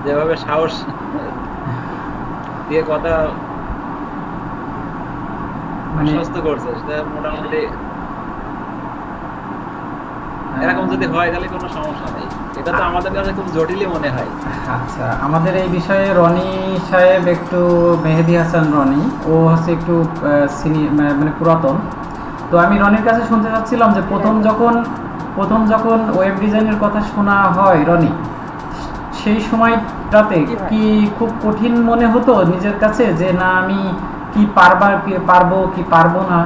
যেভাবে সাহস দিয়ে কথা মানে আশ্বস্ত করছে সেটা মোটামুটি এরকম যদি হয় তাহলে কোনো সমস্যা নেই। এটা তো আমাদের কাছে খুব জটিলই মনে হয়। আচ্ছা, আমাদের এই বিষয়ে রনি সাহেব একটু, মেহেদী হাসান রনি, ও হচ্ছে একটু সিনিয়র, মানে পুরাতন। তো আমি রনির কাছে শুনতে চাচ্ছিলাম যে প্রথম যখন ওয়েব ডিজাইনের কথা শোনা হয় রনি, সেই সময়টাতে জি ভাই। কি খুব কঠিন মনে হতো নিজের কাছে যে না আমি কি পারবো কি পারবো না,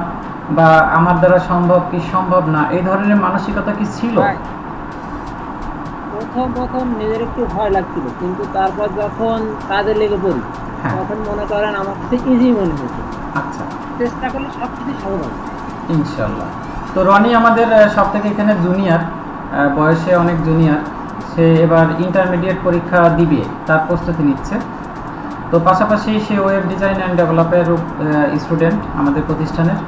বা আমার দ্বারা সম্ভব কি সম্ভব না, এই ধরনের মানসিকতা কি ছিল? ভাই, প্রথম নিজের একটু ভয় লাগছিল, কিন্তু তারপর যখন কাজে লেগে পড়ি হ্যাঁ। তখন মনে করেন আমার কাছে ইজি মনে হয়েছে। আচ্ছা, চেষ্টা করলে সবকিছু সহজ হবে। ইনশাল্লাহ। তো রনি আমাদের সব থেকে এখানে জুনিয়র, বয়সে অনেক জুনিয়র। সে এবার ইন্টারমিডিয়েট পরীক্ষা দিবে, তার প্রস্তুতি নিচ্ছে। তো পাশাপাশি সে ওয়েব ডিজাইন অ্যান্ড ডেভেলপের স্টুডেন্ট আমাদের প্রতিষ্ঠানের।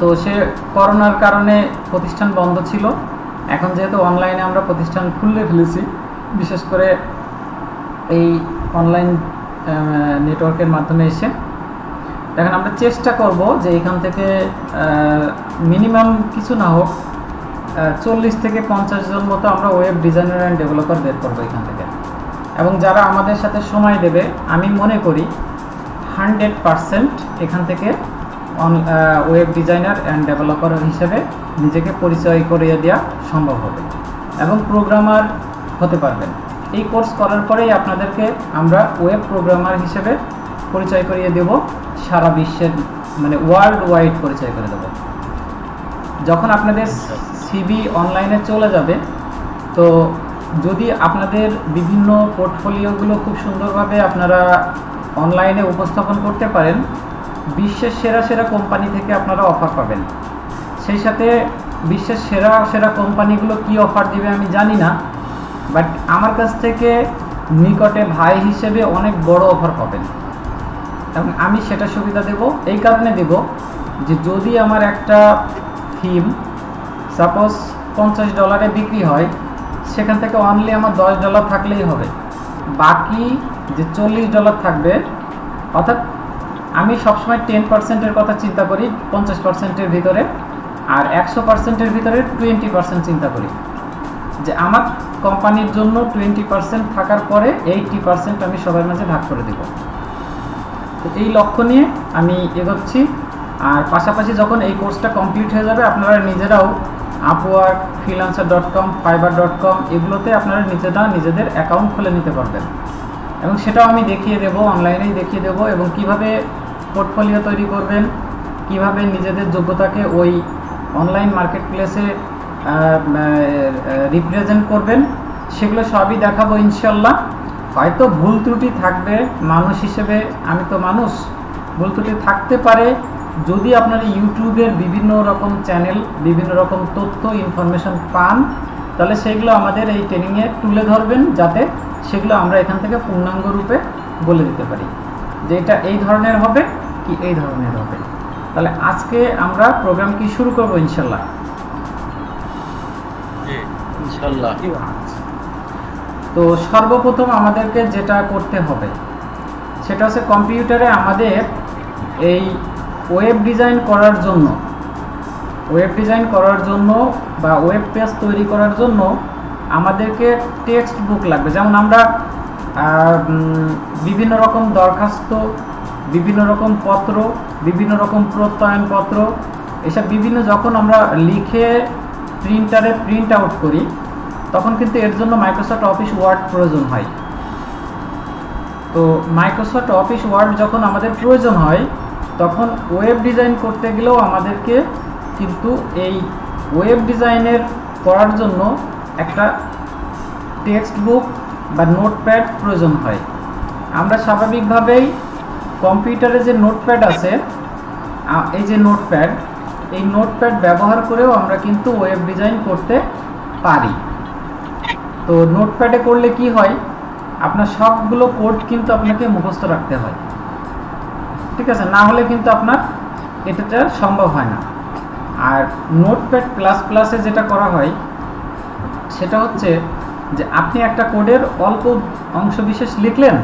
তো সে করোনার কারণে প্রতিষ্ঠান বন্ধ ছিল। এখন যেহেতু অনলাইনে আমরা প্রতিষ্ঠান খুলে ফেলেছি, বিশেষ করে এই অনলাইন নেটওয়ার্কের মাধ্যমে এসে, এখন আমরা চেষ্টা করব যে এখান থেকে মিনিমাম কিছু না হোক 40 থেকে 50 জন মতো আমরা ওয়েব ডিজাইনার অ্যান্ড ডেভেলপার বের করবো এখান থেকে। এবং যারা আমাদের সাথে সময় দেবে, আমি মনে করি 100% এখান থেকে ওয়েব ডিজাইনার অ্যান্ড ডেভেলপার হিসেবে নিজেকে পরিচয় করিয়ে দেওয়া সম্ভব হবে এবং প্রোগ্রামার হতে পারবেন। এই কোর্স করার পরেই আপনাদেরকে আমরা ওয়েব প্রোগ্রামার হিসেবে পরিচয় করিয়ে দেব, সারা বিশ্বের, মানে ওয়ার্ল্ড ওয়াইড পরিচয় করে দেব। যখন আপনাদের সিভি অনলাইনে চলে যাবে, তো যদি আপনাদের বিভিন্ন পোর্টফোলিওগুলো খুব সুন্দরভাবে আপনারা অনলাইনে উপস্থাপন করতে পারেন, বিশ্বের সেরা সেরা কোম্পানি থেকে আপনারা অফার পাবেন। সেই সাথে বিশ্বের সেরা সেরা কোম্পানিগুলো কি অফার দিবে আমি জানি না, বাট আমার কাছ থেকে নিকটে ভাই হিসেবে অনেক বড় অফার পাবেন। এবং আমি সেটা সুবিধা দেব, এই কারণে দেব যে যদি আমার একটা থিম সাপোজ $50 বিক্রি হয়, সেখান থেকে অনলি আমার $10 থাকলেই হবে। বাকি যে $40 থাকবে, অর্থাৎ আমি সবসময় 10%-এর কথা চিন্তা করি 50%-এর ভিতরে, আর 100%-এর ভিতরে 20% চিন্তা করি, যে আমার কোম্পানির জন্য 20% থাকার পরে 80% আমি সবার মাঝে ভাগ করে দেব। তো এই লক্ষ্য নিয়ে আমি এগোচ্ছি। আর পাশাপাশি যখন এই কোর্সটা কমপ্লিট হয়ে যাবে, আপনারা নিজেরাও আপওয়ার্ক, freelancer.com, fiverr.com এগুলোতে আপনারা নিজেদের অ্যাকাউন্ট খুলে নিতে পারবেন। এবং সেটাও আমি দেখিয়ে দেব, অনলাইনেই দেখিয়ে দেব, এবং কিভাবে পোর্টফোলিও তৈরি করবেন, কিভাবে নিজেদের যোগ্যতাকে ওই অনলাইন মার্কেট প্লেসে রিপ্রেজেন্ট করবেন, সেগুলো সবই দেখাবো ইনশাল্লাহ। হয়তো ভুল ত্রুটি থাকবে, মানুষ হিসেবে আমি তো মানুষ, ভুল ত্রুটি থাকতে পারে। যদি আপনারা ইউটিউবের বিভিন্ন রকম চ্যানেল, বিভিন্ন রকম তথ্য ইনফরমেশন পান, তাহলে সেগুলো আমাদের এই ট্রেনিংয়ে তুলে ধরবেন, যাতে সেগুলো আমরা এখান থেকে পূর্ণাঙ্গ রূপে বলে দিতে পারি যে এটা এই ধরনের হবে কি এই ধরনের হবে। তাহলে আজকে আমরা প্রোগ্রাম কি শুরু করব ইনশাল্লাহ? ইনশাল্লাহ। তো সর্বপ্রথম আমাদেরকে যেটা করতে হবে সেটা হচ্ছে কম্পিউটারে আমাদের এই ওয়েব ডিজাইন করার জন্য বা ওয়েব পেজ তৈরি করার জন্য আমাদেরকে টেক্সট বুক লাগবে। যেমন আমরা বিভিন্ন রকম দরখাস্ত, বিভিন্ন রকম পত্র, বিভিন্ন রকম প্রত্যয়নপত্র, এসব বিভিন্ন যখন আমরা লিখে প্রিন্টারে প্রিন্ট আউট করি, তখন কিন্তু এর জন্য মাইক্রোসফট অফিস ওয়ার্ড প্রয়োজন হয়। তো মাইক্রোসফট অফিস ওয়ার্ড যখন আমাদের প্রয়োজন হয়, তখন ওয়েব ডিজাইন করতে গেলেও আমাদেরকে কিন্তু এই ওয়েব ডিজাইনের করার জন্য একটা টেক্সট বুক বা নোটপ্যাড প্রয়োজন হয়। আমরা স্বাভাবিকভাবেই কম্পিউটারে যে নোটপ্যাড আছে, এই যে নোটপ্যাড, এই নোটপ্যাড ব্যবহার করেও আমরা কিন্তু ওয়েব ডিজাইন করতে পারি। তো নোটপ্যাডে করলে কি হয়, আপনার সবগুলো কোড কিন্তু আপনাকে মুখস্থ রাখতে হয়, ঠিক আছে? না হলে কিন্তু আপনার এটা সম্ভব হয় না। আর নোটপ্যাড প্লাস প্লাসে যেটা করা হয় সেটা হচ্ছে যে আপনি একটা কোডের অল্প অংশ বিশেষ লিখলেন,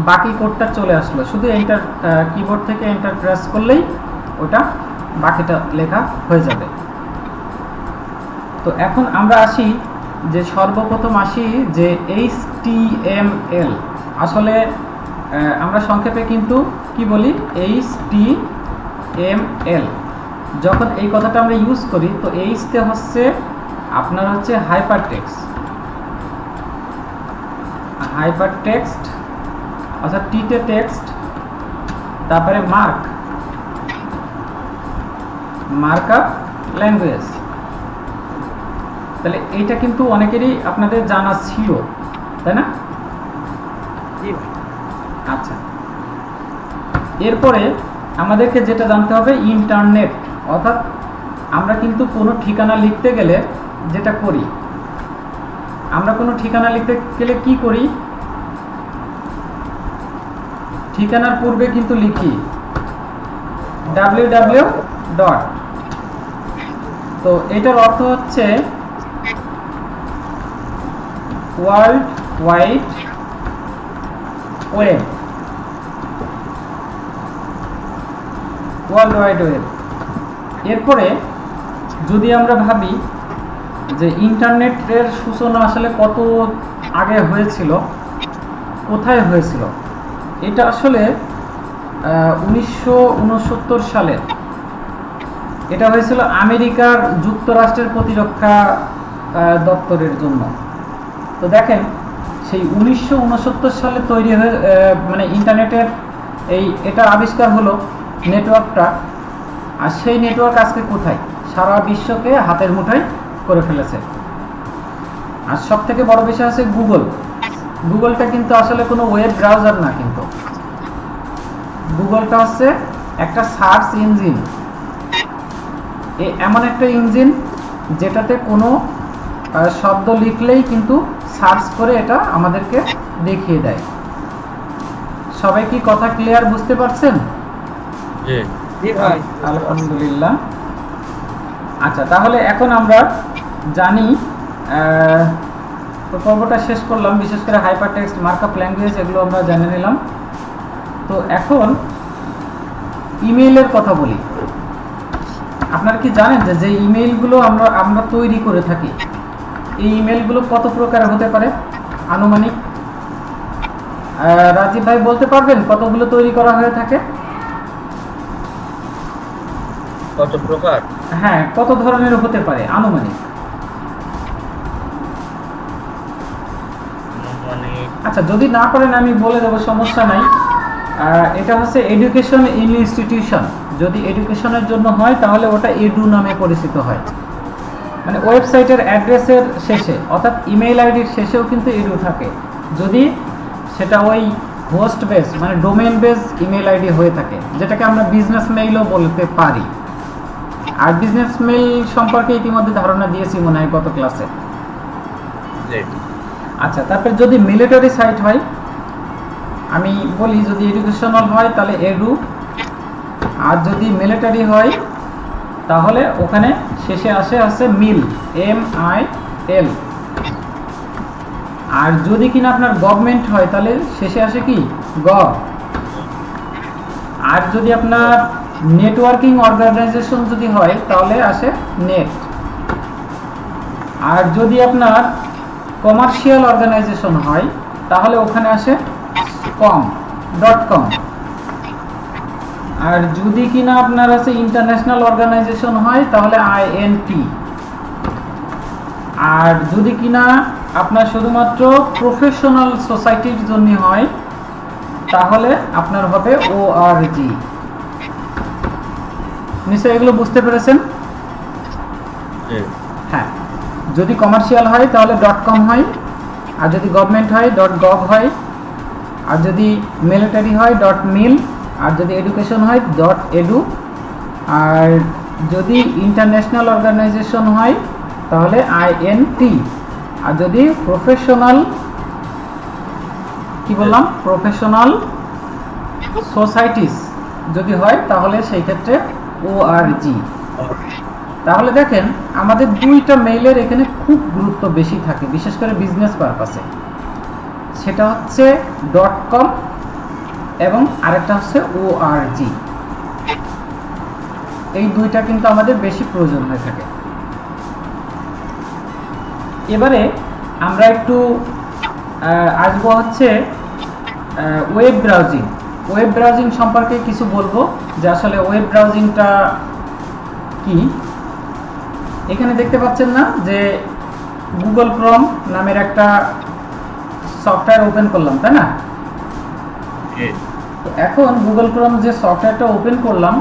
বাকি কোডটা চলে আসলো, শুধু এন্টার কিবোর্ড থেকে এন্টার প্রেস করলেই ওটা বাকিটা লেখা হয়ে যাবে। তো এখন আমরা আসি যে সর্বপ্রথম আসি যে HTML। আসলে আমরা সংক্ষেপে কিন্তু কি বলি HTML। যখন এই কথাটা আমরা ইউজ করি তো এইচ তে হচ্ছে আপনার হচ্ছে হাইপার টেক্সট অর্থাৎ টি তে টেক্সট, তারপরে মার্কআপ ল্যাঙ্গুয়েজ। তাহলে এইটা কিন্তু অনেকেরই আপনাদের জানা ছিল, তাই না? আচ্ছা, এরপরে আমাদেরকে যেটা জানতে হবে ইন্টারনেট, অর্থাৎ আমরা কিন্তু কোনো ঠিকানা লিখতে গেলে যেটা করি, আমরা কোনো ঠিকানা লিখতে গেলে কি করি, ঠিকানার পূর্বে কিন্তু লিখি www. তো এটার অর্থ হচ্ছে ওয়ার্ল্ড ওয়াইড ওয়েব। এরপরে যদি আমরা ভাবি যে ইন্টারনেটের সূচনা আসলে কত আগে হয়েছিল, কোথায় হয়েছিল, এটা আসলে 1969 সালে এটা হয়েছিল আমেরিকার যুক্তরাষ্ট্রের প্রতিরক্ষা দপ্তরের জন্য। তো দেখেন সেই 1969 সালে তৈরি হয়ে মানে ইন্টারনেটের এটা আবিষ্কার হলো নেটওয়ার্কটা, আর সেই নেটওয়ার্ক আজকে কোথায়, সারা বিশ্বকে হাতের মুঠোয় করে ফেলেছে। আর সব থেকে বড় বিষয় আছে গুগলটা কিন্তু আসলে কোনো ওয়েব ব্রাউজার না, কিন্তু গুগলটা হচ্ছে একটা সার্চ ইঞ্জিন, এমন একটা ইঞ্জিন যেটাতে কোনো শব্দ লিখলেই কিন্তু সার্চ করে এটা আমাদেরকে দেখিয়ে দেয়। সবাই কি কথা ক্লিয়ার বুঝতে পারছেন? জি ভাই, আলহামদুলিল্লাহ। আচ্ছা, তাহলে এখন আমরা জানি তো পর্বটা শেষ করলাম, বিশেষ করে হাইপার টেক্সট, মার্কআপ ল্যাঙ্গুয়েজ এগুলো আমরা জেনে নিলাম। তো এখন ইমেইলের কথা বলি। আপনারা কি জানেন যে ইমেইলগুলো আমরা তৈরি করে থাকি, এই ইমেইলগুলো কত প্রকার হতে পারে আনুমানিক? রাজীব ভাই বলতে পারবেন কতগুলো তৈরি করা হয়ে থাকে? কত প্রকার? হ্যাঁ, কত ধরনের হতে পারে আনুমানিক? আচ্ছা, যদি না পারেন আমি বলে দেবো, সমস্যা নাই। এটা হচ্ছে এডুকেশন ইনস্টিটিউশন। যদি এডুকেশনের জন্য হয় তাহলে ওটা এডু নামে পরিচিত হয়। মানে ওয়েবসাইটের অ্যাড্রেসের শেষে অর্থাৎ ইমেইল আইডির শেষেও কিন্তু এডু থাকে, যদি সেটা ওই হোস্ট বেস মানে ডোমেইন বেস ইমেইল আইডি হয়ে থাকে, যেটাকে আমরা বিজনেস মেইলও বলতে পারি। আর বিজনেস মেইল সম্পর্কে ইতিমধ্যে ধারণা দিয়েছি মনে হয় গত ক্লাসে। আচ্ছা, তারপর যদি মিলিটারি সাইট হয়, আমি বলি যদি এডুকেশনাল হয় তাহলে এডু, আর যদি মিলিটারি হয় তাহলে ওখানে শেষে আসে মিল, MIL। আর যদি কিনা আপনার গভর্নমেন্ট হয় তাহলে শেষে আসে কি গভ। আর যদি আপনার নেটওয়ার্কিং অর্গানাইজেশন যদি হয় তাহলে আসে নেট। আর যদি আপনার কমার্শিয়াল অর্গানাইজেশন হয় তাহলে ওখানে আসে com.com। আর যদি কিনা আপনার আছে ইন্টারন্যাশনাল অর্গানাইজেশন হয় তাহলে INT। আর যদি কিনা আপনার শুধুমাত্র প্রফেশনাল সোসাইটির জন্য হয় তাহলে আপনার হবে ORG। নিশ্চয়ই এগুলো বুঝতে পেরেছেন? হ্যাঁ, যদি কমার্শিয়াল হয় তাহলে .com হয়, আর যদি গভর্নমেন্ট হয় .gov হয়, আর যদি মিলিটারি হয় .mil, আর যদি এডুকেশন হয় .edu, আর যদি ইন্টারন্যাশনাল অর্গানাইজেশন হয় তাহলে INT, আর যদি প্রফেশনাল কি বললাম প্রফেশনাল সোসাইটিস যদি হয় তাহলে সেই ক্ষেত্রে ORG। তাহলে দেখেন আমাদের দুইটা মেইলের এখানে খুব গুরুত্ব বেশি থাকে, বিশেষ করে বিজনেস পারপাসে। সেটা হচ্ছে .com এবং আরেকটা হচ্ছে org। এই দুইটা কিন্তু আমাদের বেশি প্রয়োজন হয়ে থাকে। এবারে আমরা একটু আসবো হচ্ছে ওয়েব ব্রাউজিং। ওয়েব ব্রাউজিং সম্পর্কে কিছু বলবো, যে আসলে ওয়েব ব্রাউজিংটা কি। এখানে দেখতে পাচ্ছেন না যে গুগল ক্রোম নামের একটা সফটওয়্যার ওপেন করলাম, তাই না? তো এখন গুগল ক্রোম যে সফটওয়্যারটা ওপেন করলাম,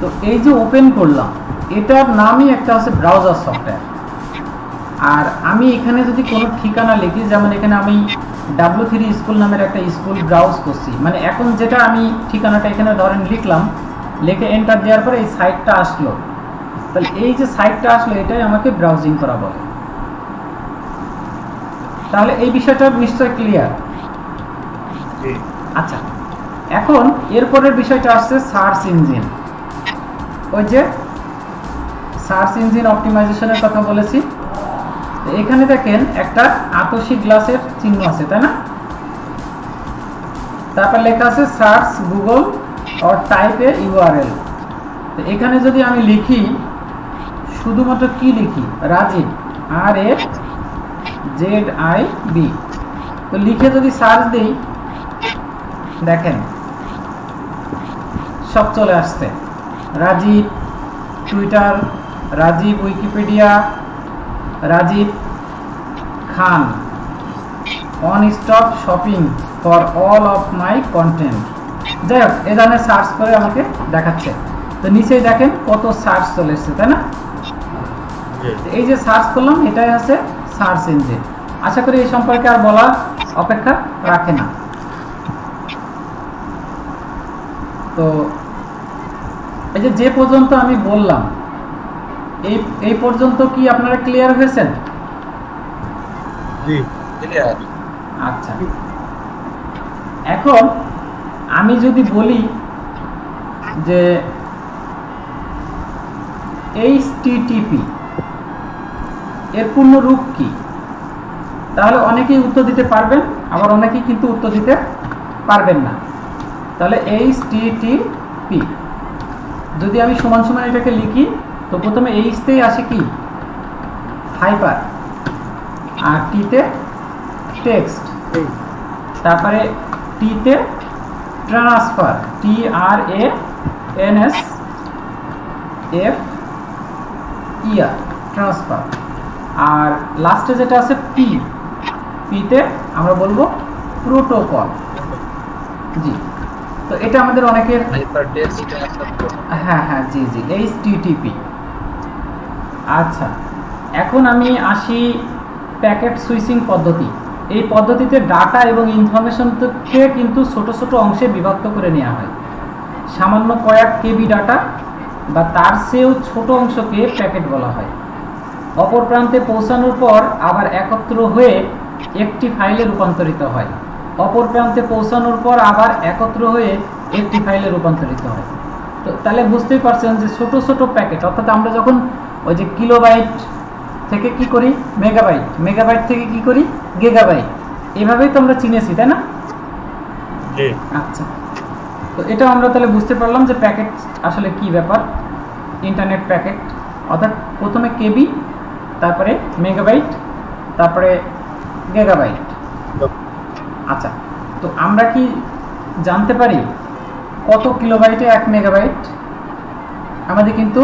তো এই যে ওপেন করলাম এটার নামই একটা হচ্ছে ব্রাউজার সফটওয়্যার। আর আমি এখানে যদি কোনো ঠিকানা লিখি, যেমন এখানে আমি W3 স্কুল নামের একটা স্কুল ব্রাউজ করছি, মানে এখন যেটা আমি ঠিকানাটা এখানে ধরেন লিখলাম, লিখে এন্টার দেওয়ার পরে এই সাইটটা আসলো, তাহলে এই যে সাইটটা আসলো এটাই আমাকে ব্রাউজিং করা বলে। তাহলে এই বিষয়টা নিশ্চয় ক্লিয়ার। আচ্ছা, এখন এরপরের বিষয়টা আসছে সার্চ ইঞ্জিন। ওই যে সার্চ ইঞ্জিন অপটিমাইজেশনের কথা বলেছি, এখানে দেখেন একটা আতসী গ্লাসের চিহ্ন আছে, তাই না? তারপর লেখা আছে search Google or type A URL. তো এখানে যদি আমি লিখি, শুধুমাত্র কি লিখি, রাজীব, RAZIB, তো লিখে যদি সার্চ দিই, দেখেন সব চলে আসছে। Rajib Twitter, Rajib Wikipedia, Rajib Khan on stop shopping for all of my content. যাই হোক, এ ধরনের সার্চ করে আমাকে দেখাচ্ছে। তো নিচেই দেখেন কত সার্চ চলে এসছে, তাই না? এই যে সার্চ করলাম এটাই হচ্ছে সার্চ ইঞ্জিন। আশা করি এই সম্পর্কে আর বলা অপেক্ষা রাখে না। তো এই যে পর্যন্ত আমি বললাম, এই পর্যন্ত কি আপনারা ক্লিয়ার হয়েছেন? জি ক্লিয়ার। আচ্ছা, এখন আমি যদি বলি যে HTTP এর পূর্ণ রূপ কি, তাহলে অনেকেই উত্তর দিতে পারবেন, আবার অনেকেই কিন্তু উত্তর দিতে পারবেন না। তাহলে HTTP যদি আমি সমান সমান এটাকে লিখি, তো প্রথমে H তেই আসে কি, হাইপার, আর T তে টেক্সট, তারপরে T তে ট্রান্সফার, TRANSFER, ট্রান্সফার। আর লাস্টে যেটা আছে P তে আমরা বলবো প্রোটোকল। জি, তো এটা আমাদের অনেকের, হ্যাঁ হ্যাঁ, জি জি, HTTP। আচ্ছা, এখন আমি আসি প্যাকেট সুইচিং পদ্ধতি। এই পদ্ধতিতে ডাটা এবং ইনফরমেশনকে কিন্তু ছোট ছোট অংশে বিভক্ত করে নেওয়া হয়। সামান্য কয়েক কেবি ডাটা বা তার চেয়েও ছোট অংশকে প্যাকেট বলা হয়। অপর প্রান্তে পৌঁছানোর পর আবার একত্র হয়ে একটি ফাইলে রূপান্তরিত হয়। অপর প্রান্তে পৌঁছানোর পর আবার একত্র হয়ে একটি ফাইলে রূপান্তরিত হয়। তো তাহলে বুঝতেই পারছেন যে ছোট ছোট প্যাকেট, অর্থাৎ আমরা যখন ওই যে কিলোবাইট থেকে কি করি মেগাবাইট, মেগাবাইট থেকে কি করি গিগাবাইট, এভাবেই তো আমরা চিনেছি, তাই না? আচ্ছা, তো এটা আমরা তাহলে বুঝতে পারলাম যে প্যাকেট আসলে কি ব্যাপার। ইন্টারনেট প্যাকেট অর্থাৎ প্রথমে কেবি, তারপরে মেগাবাইট, তারপরে গিগাবাইট। আচ্ছা, তো আমরা কি জানতে পারি কত কিলোবাইটে 1 মেগাবাইট? আমাদের কিন্তু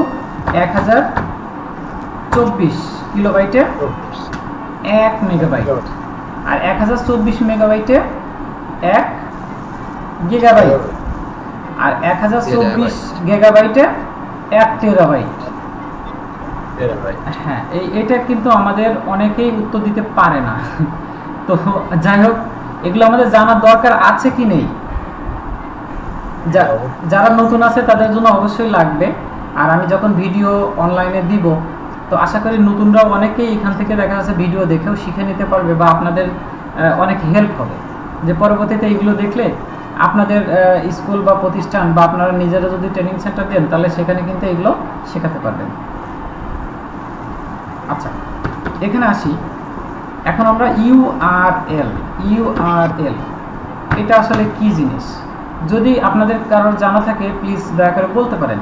1024 কিলোবাইটে 1 মেগাবাইট, আর 1024 মেগাবাইটে 1 গিগাবাইট, আর 1024 গিগাবাইটে 1 টেরাবাইট। হ্যাঁ, এটা কিন্তু আমাদের অনেকেই উত্তর দিতে পারে না। তো যাই হোক, এগুলো আমাদের জানার দরকার আছে কি নেই, যারা নতুন আছে তাদের জন্য অবশ্যই লাগবে। আর আমি যখন ভিডিও অনলাইনে দিব, তো আশা করি নতুনরাও অনেকেই এখান থেকে দেখা যাচ্ছে ভিডিও দেখেও শিখে নিতে পারবে, বা আপনাদের অনেক হেল্প হবে, যে পরবর্তীতে এগুলো দেখলে আপনাদের স্কুল বা প্রতিষ্ঠান বা আপনারা নিজেরা যদি ট্রেনিং সেন্টার দেন তাহলে সেখানে কিন্তু এগুলো শেখাতে পারবেন। আচ্ছা, এখানে আসি। এখন আমরা ইউআরএল এটা আসলে কি জিনিস, যদি আপনাদের কারোর জানা থাকে প্লিজ দয়া করে বলতে পারেন।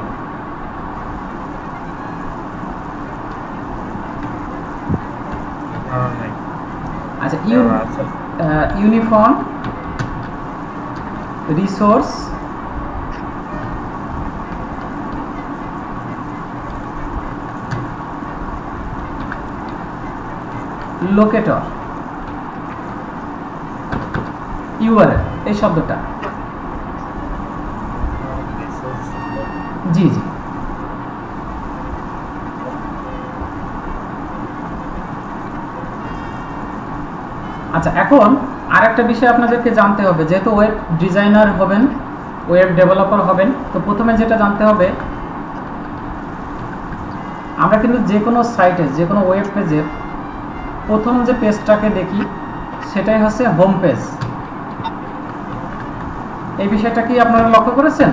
আচ্ছা, ইউনিফর্ম রিসোর্স লোকেটর, ইউআরএল এই শব্দটা। জি জি, আচ্ছা, এখন আরেকটা বিষয় আপনাদেরকে জানতে হবে, যেহেতু ওয়েব ডিজাইনার হবেন, ওয়েব ডেভেলপার হবেন, তো প্রথমে যেটা জানতে হবে, আমরা কিন্তু যে কোনো সাইটে যে কোনো ওয়েব পেজের প্রথম যে পেজটাকে দেখি সেটাই হচ্ছে হোম পেজ। এই বিষয়টা কি আপনারা লক্ষ্য করেছেন?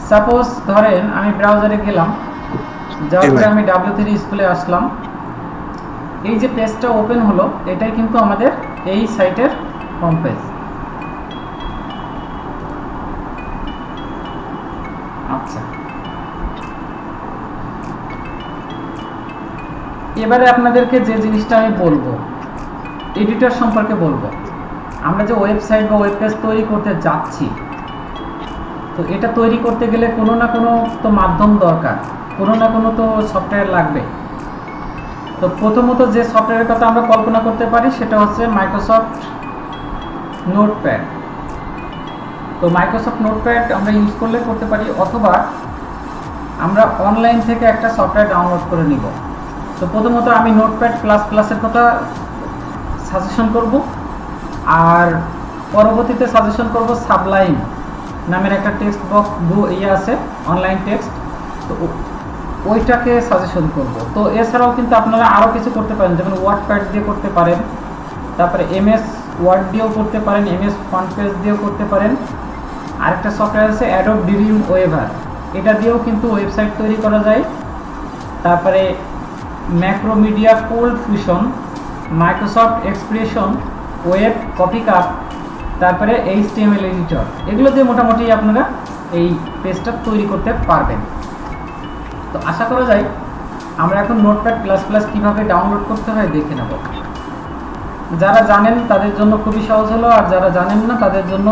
সাপোজ ধরেন আমি ব্রাউজারে গেলাম, যাওয়ার পরে আমি W3 স্কুলে আসলাম, এই যে পেজটা ওপেন হলো এটাই কিন্তু আমাদের এই সাইটের হোম পেজ। আচ্ছা, এবারে আপনাদেরকে যে জিনিসটা আমি বলবো, এডিটর সম্পর্কে বলবো। আমরা যে ওয়েবসাইট বা ওয়েব পেজ তৈরি করতে যাচ্ছি, তো এটা তৈরি করতে গেলে কোনো না কোনো তো মাধ্যম দরকার, কোনো না কোনো তো সফটওয়্যার লাগবে। তো প্রথমত যে সফটওয়্যারের কথা আমরা কল্পনা করতে পারি সেটা হচ্ছে মাইক্রোসফট নোটপ্যাড। তো মাইক্রোসফট নোটপ্যাড আমরা ইউজ করলে করতে পারি, অথবা আমরা অনলাইন থেকে একটা সফটওয়্যার ডাউনলোড করে নিব। তো প্রথমত আমি নোটপ্যাড প্লাস প্লাসের কথা সাজেশন করব, আর পরবর্তীতে সাজেশন করব সাবলাইম নামের একটা টেক্সট বক্স আছে, অনলাইন টেক্সট, তো ওইটাকে সাজেশন করব। তো এছাড়াও কিন্তু আপনারা আরও কিছু করতে পারেন, যেমন ওয়ার্ডপ্যাড দিয়ে করতে পারেন, তারপরে MS ওয়ার্ড দিয়েও করতে পারেন, MS ফন্ট পেজ দিয়েও করতে পারেন। আরেকটা সফটওয়্যার আছে অ্যাডোব ড্রিমওয়েভার, এটা দিয়েও কিন্তু ওয়েবসাইট তৈরি করা যায়। তারপরে Macromedia cold fusion, Microsoft expression, web copy cup, তারপরে HTML এডিটর, এগুলো দিয়ে মোটামুটি আপনারা এই পেজটা তৈরি করতে পারবেন। তো আশা করা যায় আমরা এখন নোটপ্যাড প্লাস প্লাস কীভাবে ডাউনলোড করতে হয় দেখে নেব। যারা জানেন তাদের জন্য খুবই সহজ হলো, আর যারা জানেন না তাদের জন্য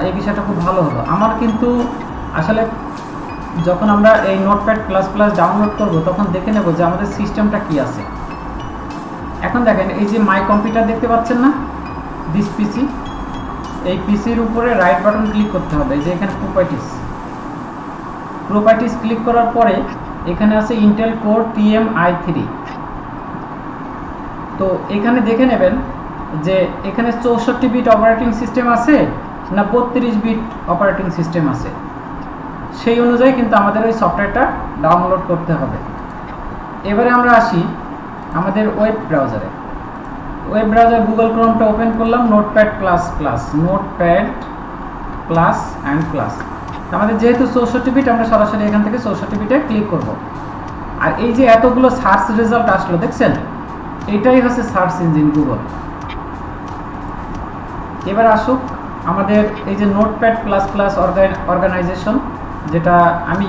এই বিষয়টা খুব ভালো হলো। আমার কিন্তু আসলে যখন আমরা এই নোটপ্যাড প্লাস প্লাস ডাউনলোড করব তখন দেখে নেব যে আমাদের সিস্টেমটা কি আছে। এখন দেখেন, এই যে মাই কম্পিউটার দেখতে পাচ্ছেন না, দিস পিসি, এই পিসির উপরে রাইট বাটন ক্লিক করতে হবে, যে এখানে প্রপার্টিস ক্লিক করার পরে এখানে আছে ইন্টেল কোর TM-i3। তো এখানে দেখে নেবেন যে এখানে 64 বিট অপারেটিং সিস্টেম আছে না 32 বিট অপারেটিং সিস্টেম আছে, সেই অনুযায়ী কিন্তু আমাদের ওই সফটওয়্যারটা ডাউনলোড করতে হবে। এবারে আমরা আসি আমাদের ওয়েব ব্রাউজারে। ওয়েব ব্রাউজার গুগল ক্রোমটা ওপেন করলাম, notepad plus plus, notepad plus and plus. আমাদের যেহেতু 64 বিট, আমরা সরাসরি এখান থেকে 64 বিটে ক্লিক করব। আর এই যে এতগুলো সার্চ রেজাল্ট আসলো দেখছেন, এটাই হচ্ছে সার্চ ইঞ্জিন গুগল। এবার আসুক আমাদের এই যে নোটপ্যাড প্লাস প্লাস অর্গানাইজেশন, যেটা আমি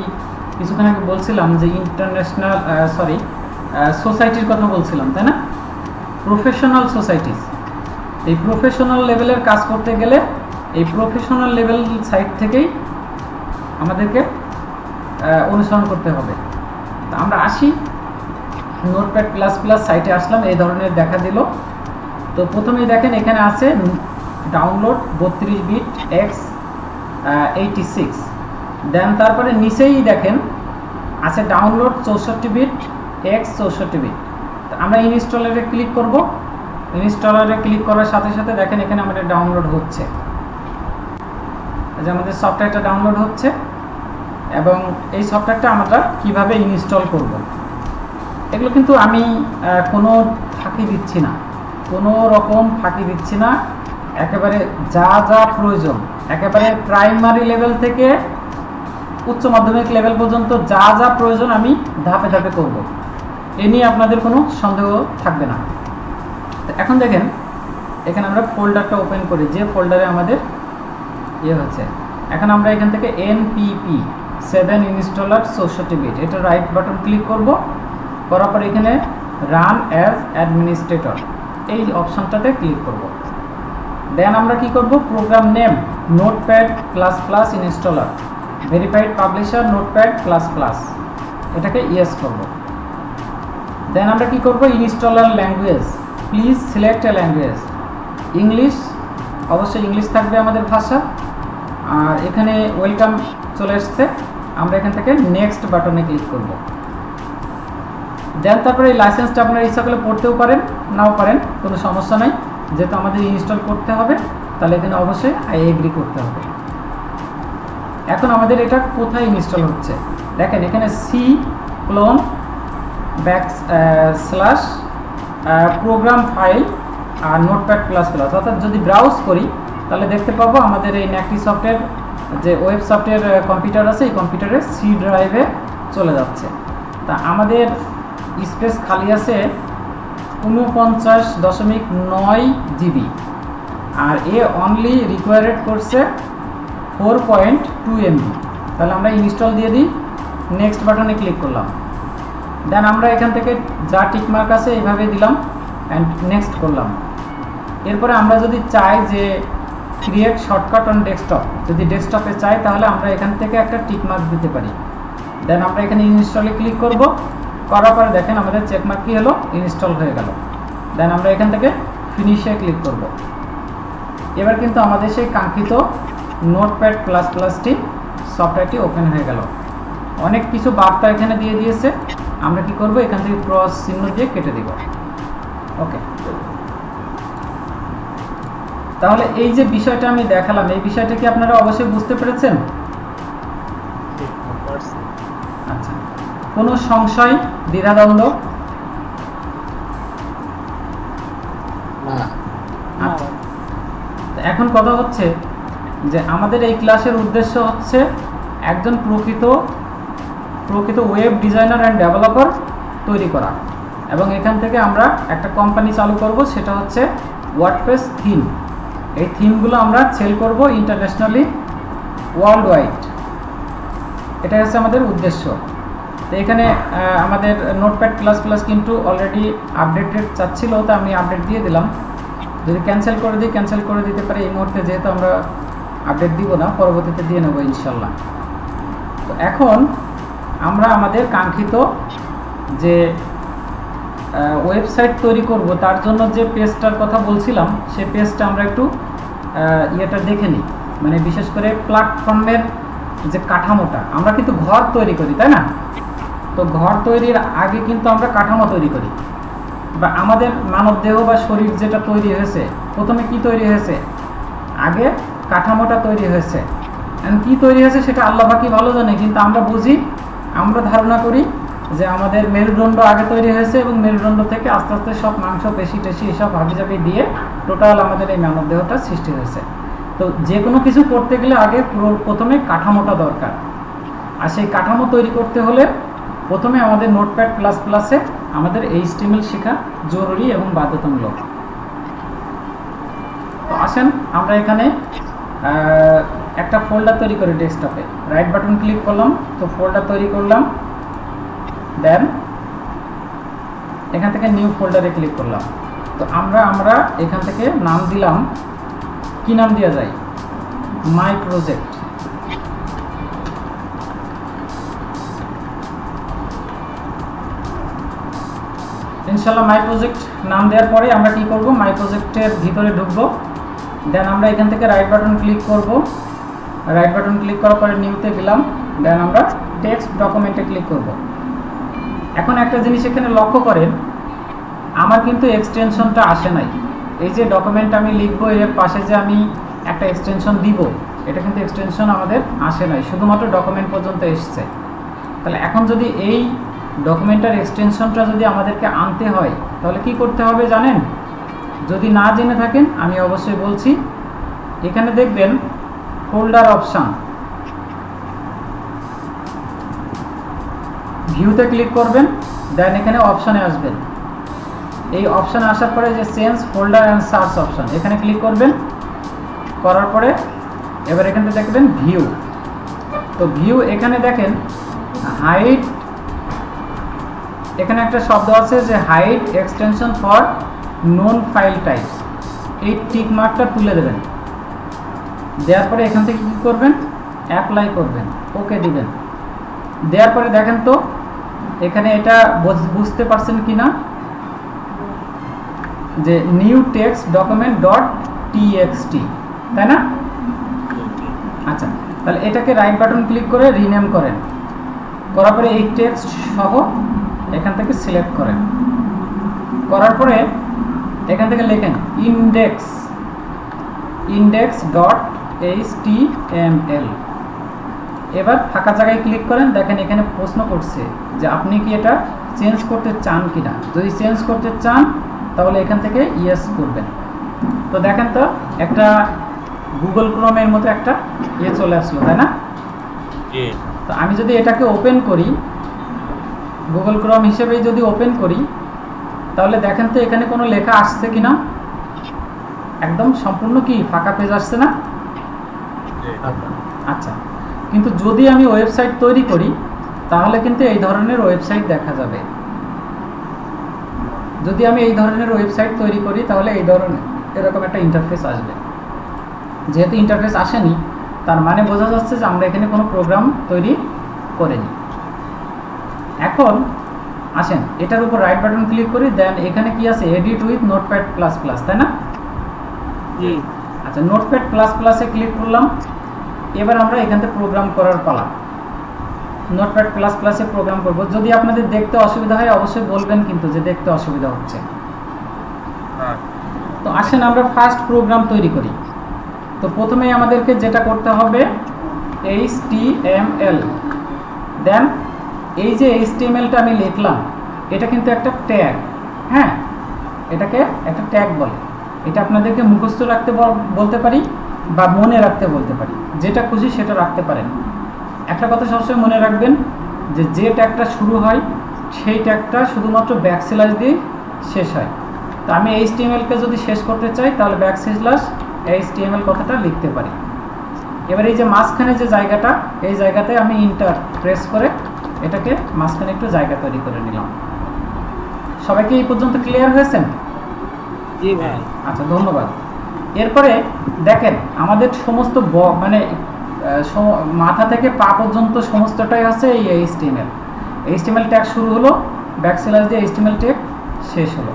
কিছুক্ষণ আগে বলছিলাম যে ইন্টারন্যাশনাল সোসাইটির কথা বলছিলাম, তাই না? Professional societies. এই প্রফেশনাল লেভেলের কাজ করতে গেলে এই প্রফেশনাল লেভেল সাইট থেকেই আমাদেরকে অনুসরণ করতে হবে। তো আমরা আসি নোটপ্যাড প্লাস প্লাস সাইটে আসলাম, এই ধরনের দেখা দিল। তো প্রথমেই দেখেন এখানে আছে ডাউনলোড 32 বিট x86, দেন তারপরে নিচেই দেখেন আছে ডাউনলোড 64 বিট x64 বিট। আমরা ইনস্টলারে ক্লিক করব, ইনস্টলারে ক্লিক করার সাথে সাথে দেখেন এখানে আমাদের ডাউনলোড হচ্ছে, যে আমাদের সফটওয়্যারটা ডাউনলোড হচ্ছে। এবং এই সফটওয়্যারটা আমরা কিভাবে ইনস্টল করব, এগুলো কিন্তু আমি কোনো ফাঁকি দিচ্ছি না, কোনো রকম ফাঁকি দিচ্ছি না, একেবারে যা যা প্রয়োজন, একেবারে প্রাইমারি লেভেল থেকে উচ্চ মাধ্যমিক লেভেল পর্যন্ত যা যা প্রয়োজন আমি ধাপে ধাপে করব। এ নিয়ে আপনাদের কোনো সন্দেহ থাকবে না। তো এখন দেখেন এখানে আমরা ফোল্ডারটা ওপেন করি, যে ফোল্ডারে আমাদের হচ্ছে। এখন আমরা এখান থেকে NPP 7 ইনস্টলার 64 বিট, এটা রাইট বাটন ক্লিক করব। করার পর এখানে রান অ্যাজ অ্যাডমিনিস্ট্রেটর এই অপশনটাতে ক্লিক করব। দেন আমরা কি করব, program name Notepad plus plus installer, verified publisher Notepad plus plus, এটাকে ইয়েস করব। দেন আমরা কি করব, installer language please select a language, English, অবশ্যই ইংলিশ থাকবে আমাদের ভাষা। আর এখানে ওয়েলকাম চলে এসছে, আমরা এখান থেকে নেক্সট বাটনে ক্লিক করব। দেন তারপরে এই লাইসেন্সটা আপনারা ইচ্ছা করলে পড়তেও পারেন, নাও পারেন, কোনো সমস্যা নাই। যেহেতু আমাদের ইনস্টল করতে হবে তাহলে এখানে অবশ্যই আই এগ্রি করতে হবে। এখন আমাদের এটা কোথায় ইনস্টল হচ্ছে দেখেন, এখানে C colon backslash program file আর নোটপ্যাড প্লাস প্লাস, অর্থাৎ যদি ব্রাউজ করি তাহলে দেখতে পাবো আমাদের এই ন্যাকটি সফটওয়্যার যে ওয়েব সফটওয়্যার কম্পিউটার আছে, এই কম্পিউটারে সি ড্রাইভে চলে যাচ্ছে। তা আমাদের স্পেস খালি আছে 49.9 GB, R A only required করছে 4.2 MB। তাহলে আমরা ইনস্টল দিয়ে দিই, নেক্সট বাটনে ক্লিক করলাম। দেন আমরা এখান থেকে যা টিকমার্ক আছে এইভাবে দিলাম অ্যান্ড নেক্সট করলাম। এরপরে আমরা যদি চাই যে ক্রিয়েট শর্টকাট অন ডেস্কটপ, যদি ডেস্কটপে চাই তাহলে আমরা এখান থেকে একটা টিকমার্ক দিতে পারি। দেন আমরা এখানে ইনস্টলে ক্লিক করব, করার পরে দেখেন আমাদের চেকমার্ক কী হলো, ইনস্টল হয়ে গেল। দেন আমরা এখান থেকে ফিনিশে ক্লিক করব। এবার কিন্তু আমাদের সেই কাঙ্ক্ষিত নোটপ্যাড প্লাস প্লাসটি সফটওয়্যারটি ওপেন হয়ে গেল। অনেক কিছু বার্তা এখানে দিয়ে দিয়েছে, আমরা কি করব, এখান থেকে ক্রস চিহ্ন দিয়ে কেটে দিব। ওকে, তাহলে এই যে বিষয়টা আমি দেখালাম, এই বিষয়টা কি আপনারা অবশ্যই বুঝতে পেরেছেন? আচ্ছা, কোনো সংশয়, দ্বিধাদ্বন্দ্ব? আচ্ছা, এখন কথা হচ্ছে যে আমাদের এই ক্লাসের উদ্দেশ্য হচ্ছে একজন প্রকৃত ওয়েব ডিজাইনার অ্যান্ড ডেভেলপার তৈরি করা, এবং এখান থেকে আমরা একটা কোম্পানি চালু করব, সেটা হচ্ছে ওয়ার্ডপ্রেস থিম। এই থিমগুলো আমরা সেল করব ইন্টারন্যাশনালি, ওয়ার্ল্ড ওয়াইড, এটা হচ্ছে আমাদের উদ্দেশ্য। তো এখানে আমাদের নোটপ্যাড প্লাস প্লাস কিন্তু অলরেডি আপডেটেড চাচ্ছিল, তো আমি আপডেট দিয়ে দিলাম। যদি ক্যান্সেল করে দিই, ক্যান্সেল করে দিতে পারি এই মুহূর্তে, যেহেতু আমরা আপডেট দিব না, পরবর্তীতে দিয়ে নেব ইনশাল্লাহ। তো এখন আমরা আমাদের কাঙ্ক্ষিত যে ওয়েবসাইট তৈরি করব, তার জন্য যে পেজটার কথা বলছিলাম, সেই পেজটা আমরা একটু ইয়েটা দেখে নিই। মানে বিশেষ করে প্ল্যাটফর্মের যে কাঠামোটা, আমরা কিন্তু ঘর তৈরি করি, তাই না? তো ঘর তৈরির আগে কিন্তু আমরা কাঠামো তৈরি করি, বা আমাদের মানবদেহ বা শরীর যেটা তৈরি হয়েছে, প্রথমে কি তৈরি হয়েছে, আগে কাঠামোটা তৈরি হয়েছে। কি তৈরি হয়েছে সেটা আল্লাহ পাকই ভালো জানে, কিন্তু আমরা বুঝি, আমরা ধারণা করি যে আমাদের মেরুদণ্ড আগে তৈরি হয়েছে, এবং মেরুদণ্ড থেকে আস্তে আস্তে সব মাংস পেশি টেশি এসব হাবিজাবি দিয়ে টোটাল আমাদের এই মানবদেহটা সৃষ্টি হয়েছে। তো যে কোনো কিছু করতে গেলে আগে প্রথমে কাঠামোটা দরকার, আর সেই কাঠামো তৈরি করতে হলে প্রথমে আমাদের নোটপ্যাড প্লাস প্লাসে আমাদের HTML শেখা জরুরি এবং বাধ্যতামূলক। তো আসেন আমরা এখানে একটা ফোল্ডার তৈরি করি ডেস্কটপে, রাইট বাটন ক্লিক করলাম, তো ফোল্ডার তৈরি করলাম। দেন এখান থেকে নিউ ফোল্ডারে ক্লিক করলাম। তো আমরা এখান থেকে নাম দিলাম, কি নাম দেওয়া যায়, মাই প্রজেক্ট। ইনশাল্লাহ মাই প্রজেক্ট নাম দেওয়ার পরে আমরা কি করব, মাই প্রজেক্টের ভিতরে ঢুকবো। দেন আমরা এখান থেকে রাইট বাটন ক্লিক করব, রাইট বাটন ক্লিক করার পরে নিউতে গেলাম। দেন আমরা টেক্সট ডকুমেন্টে ক্লিক করব। এখন একটা জিনিস এখানে লক্ষ্য করেন, আমার কিন্তু এক্সটেনশনটা আসে নাই। এই যে ডকুমেন্ট আমি লিখবো, এর পাশে যে আমি একটা এক্সটেনশন দিব, এটা কিন্তু এক্সটেনশন আমাদের আসে নাই, শুধুমাত্র ডকুমেন্ট পর্যন্ত এসছে। তাহলে এখন যদি এই ডকুমেন্টের এক্সটেনশনটা যদি আমাদেরকে আনতে হয়, তাহলে কি করতে হবে জানেন? যদি না জেনে থাকেন আমি অবশ্যই বলছি। এখানে দেখবেন ফোল্ডার অপশন, ভিউতে ক্লিক করবেন, দেন এখানে অপশনে আসবেন। এই অপশনে আসার পরে যে change folder and search option, এখানে ক্লিক করবেন। করার পরে এবার এখানে দেখবেন ভিউ। তো ভিউ এখানে দেখেন হাইড, এখানে একটা শব্দ আছে যে hide extension for known file types, এই টিক মার্কটা তুলে দেবেন। দেওয়ার পরে এখান থেকে কী করবেন, অ্যাপ্লাই করবেন, ওকে দিবেন। দেওয়ার পরে দেখেন তো এখানে এটা বুঝতে পারছেন কি না, যে new text document dot TXT, তাই না? আচ্ছা, তাহলে এটাকে রাইট বাটন ক্লিক করে রিনেম করেন। করার পরে এই টেক্সট সহ এখান থেকে সিলেক্ট করেন। করার পরে এখান থেকে লেখেন ইন্ডেক্স ডট এইচটিএমএল। এবার ফাঁকা জায়গায় ক্লিক করেন। দেখেন এখানে প্রশ্ন করছে যে আপনি কি এটা চেঞ্জ করতে চান কিনা। যদি চেঞ্জ করতে চান তাহলে এখান থেকে ইয়েস করবেন। তো দেখেন তো একটা গুগল ক্রোমের মতো একটা চলে আসলো, তাই না? তো আমি যদি এটাকে ওপেন করি, গুগল ক্রোম হিসেবে যদি ওপেন করি, তাহলে দেখেন তো এখানে কোনো লেখা আসছে কিনা। একদম সম্পূর্ণ কি ফাঁকা পেজ আসছে না? আচ্ছা, কিন্তু যদি আমি ওয়েবসাইট তৈরি করি তাহলে কিন্তু এই ধরনের ওয়েবসাইট দেখা যাবে। যদি আমি এই ধরনের ওয়েবসাইট তৈরি করি তাহলে এই ধরনের এরকম একটা ইন্টারফেস আসবে। যেহেতু ইন্টারফেস আসেনি, তার মানে বোঝা যাচ্ছে যে আমরা এখানে কোনো প্রোগ্রাম তৈরি করিনি। এখন আসেন এটার উপর রাইট বাটন ক্লিক করি, দেন এখানে কি আছে, edit with notepad plus plus, তাই না? আচ্ছা, নোটপ্যাড প্লাস প্লাসে ক্লিক করলাম। এবার আমরা এখান থেকে প্রোগ্রাম করার পালা। নোটপ্যাড প্লাস প্লাসে প্রোগ্রাম করব। যদি আপনাদের দেখতে অসুবিধা হয় অবশ্যই বলবেন কিন্তু যে দেখতে অসুবিধা হচ্ছে। তো আসেন আমরা ফার্স্ট প্রোগ্রাম তৈরি করি। তো প্রথমেই আমাদেরকে যেটা করতে হবে HTML, দেন এই যে HTMLটা আমি লিখলাম এটা কিন্তু একটা ট্যাগ। হ্যাঁ, এটাকে একটা ট্যাগ বলে। এটা আপনাদেরকে মুখস্থ রাখতে বলতে পারি বা মনে রাখতে বলতে পারি, যেটা খুশি সেটা রাখতে পারেন। একটা কথা সবসময় মনে রাখবেন যে ট্যাগটা শুরু হয় সেই ট্যাগটা শুধুমাত্র ব্যাকস্ল্যাশ দিয়ে শেষ হয়। তো আমি HTML-কে যদি শেষ করতে চাই তাহলে ব্যাকস্ল্যাশ HTML কথাটা লিখতে পারি। এবার এই যে মাঝখানে যে জায়গাটা, এই জায়গাতে আমি ইন্টার প্রেস করে এটাকে মাঝখানে একটু জায়গা তৈরি করে নিলাম। সবাইকে এই পর্যন্ত ক্লিয়ার হয়েছেন? জি ভাই। আচ্ছা, ধন্যবাদ। এরপরে দেখেন আমাদের সমস্ত মাথা থেকে পা পর্যন্ত সমস্তটাই আছে এই HTML ট্যাগ শুরু হলো, ব্যাকস্ল্যাশ দিয়ে HTML ট্যাগ শেষ হলো।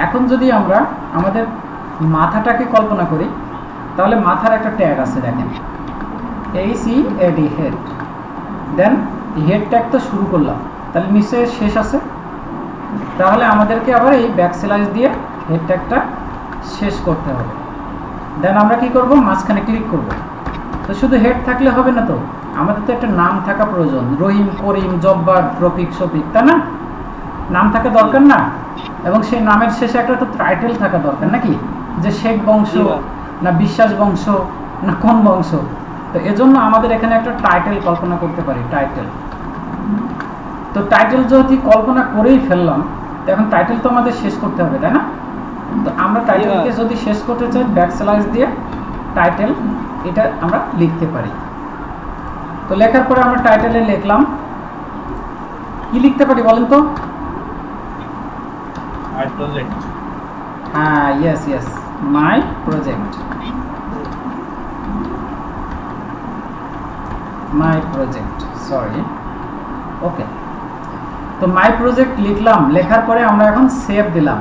এখন যদি আমরা আমাদের মাথাটাকে কল্পনা করি তাহলে মাথার একটা ট্যাগ আছে, দেখেন HEAD, হেড। দেন হেড ট্যাগ তো শুরু করলাম, তাহলে নিশ্চয়ই শেষ আছে। তাহলে আমাদেরকে আবার এই ব্যাকস্ল্যাশ দিয়ে হেড ট্যাগটা শেষ করতে হবে। দেন আমরা কি করব, মাঝখানে ক্লিক করব। তো শুধু হেড থাকলে হবে না, তো আমাদের তো একটা নাম থাকা প্রয়োজন। রহিম, করিম, জব্বার, রফিক, শফিক, তাই না? নাম থাকা দরকার না? এবং সেই নামের শেষে একটা তো টাইটেল থাকা দরকার নাকি, যে শেখ বংশ না বিশ্বাস বংশ না কোন বংশ। তো এজন্য আমাদের এখানে একটা টাইটেল কল্পনা করতে পারি, টাইটেল। তো টাইটেল যদি কল্পনা করেই ফেললাম, তো এখন টাইটেল তো আমাদের শেষ করতে হবে, তাই না? তো আমরা টাইটেলকে যদি শেষ করতে চাই ব্যাকস্ল্যাশ দিয়ে টাইটেল এটা আমরা লিখতে পারি। তো লেখার পরে আমরা টাইটেলে লিখলাম, কি লিখতে পারি বলেন তো? হ্যাঁ, ইয়েস, মাই প্রজেক্ট। সরি, ওকে। তো মাই প্রজেক্ট লিখলাম, লেখার পরে আমরা এখন সেভ দিলাম।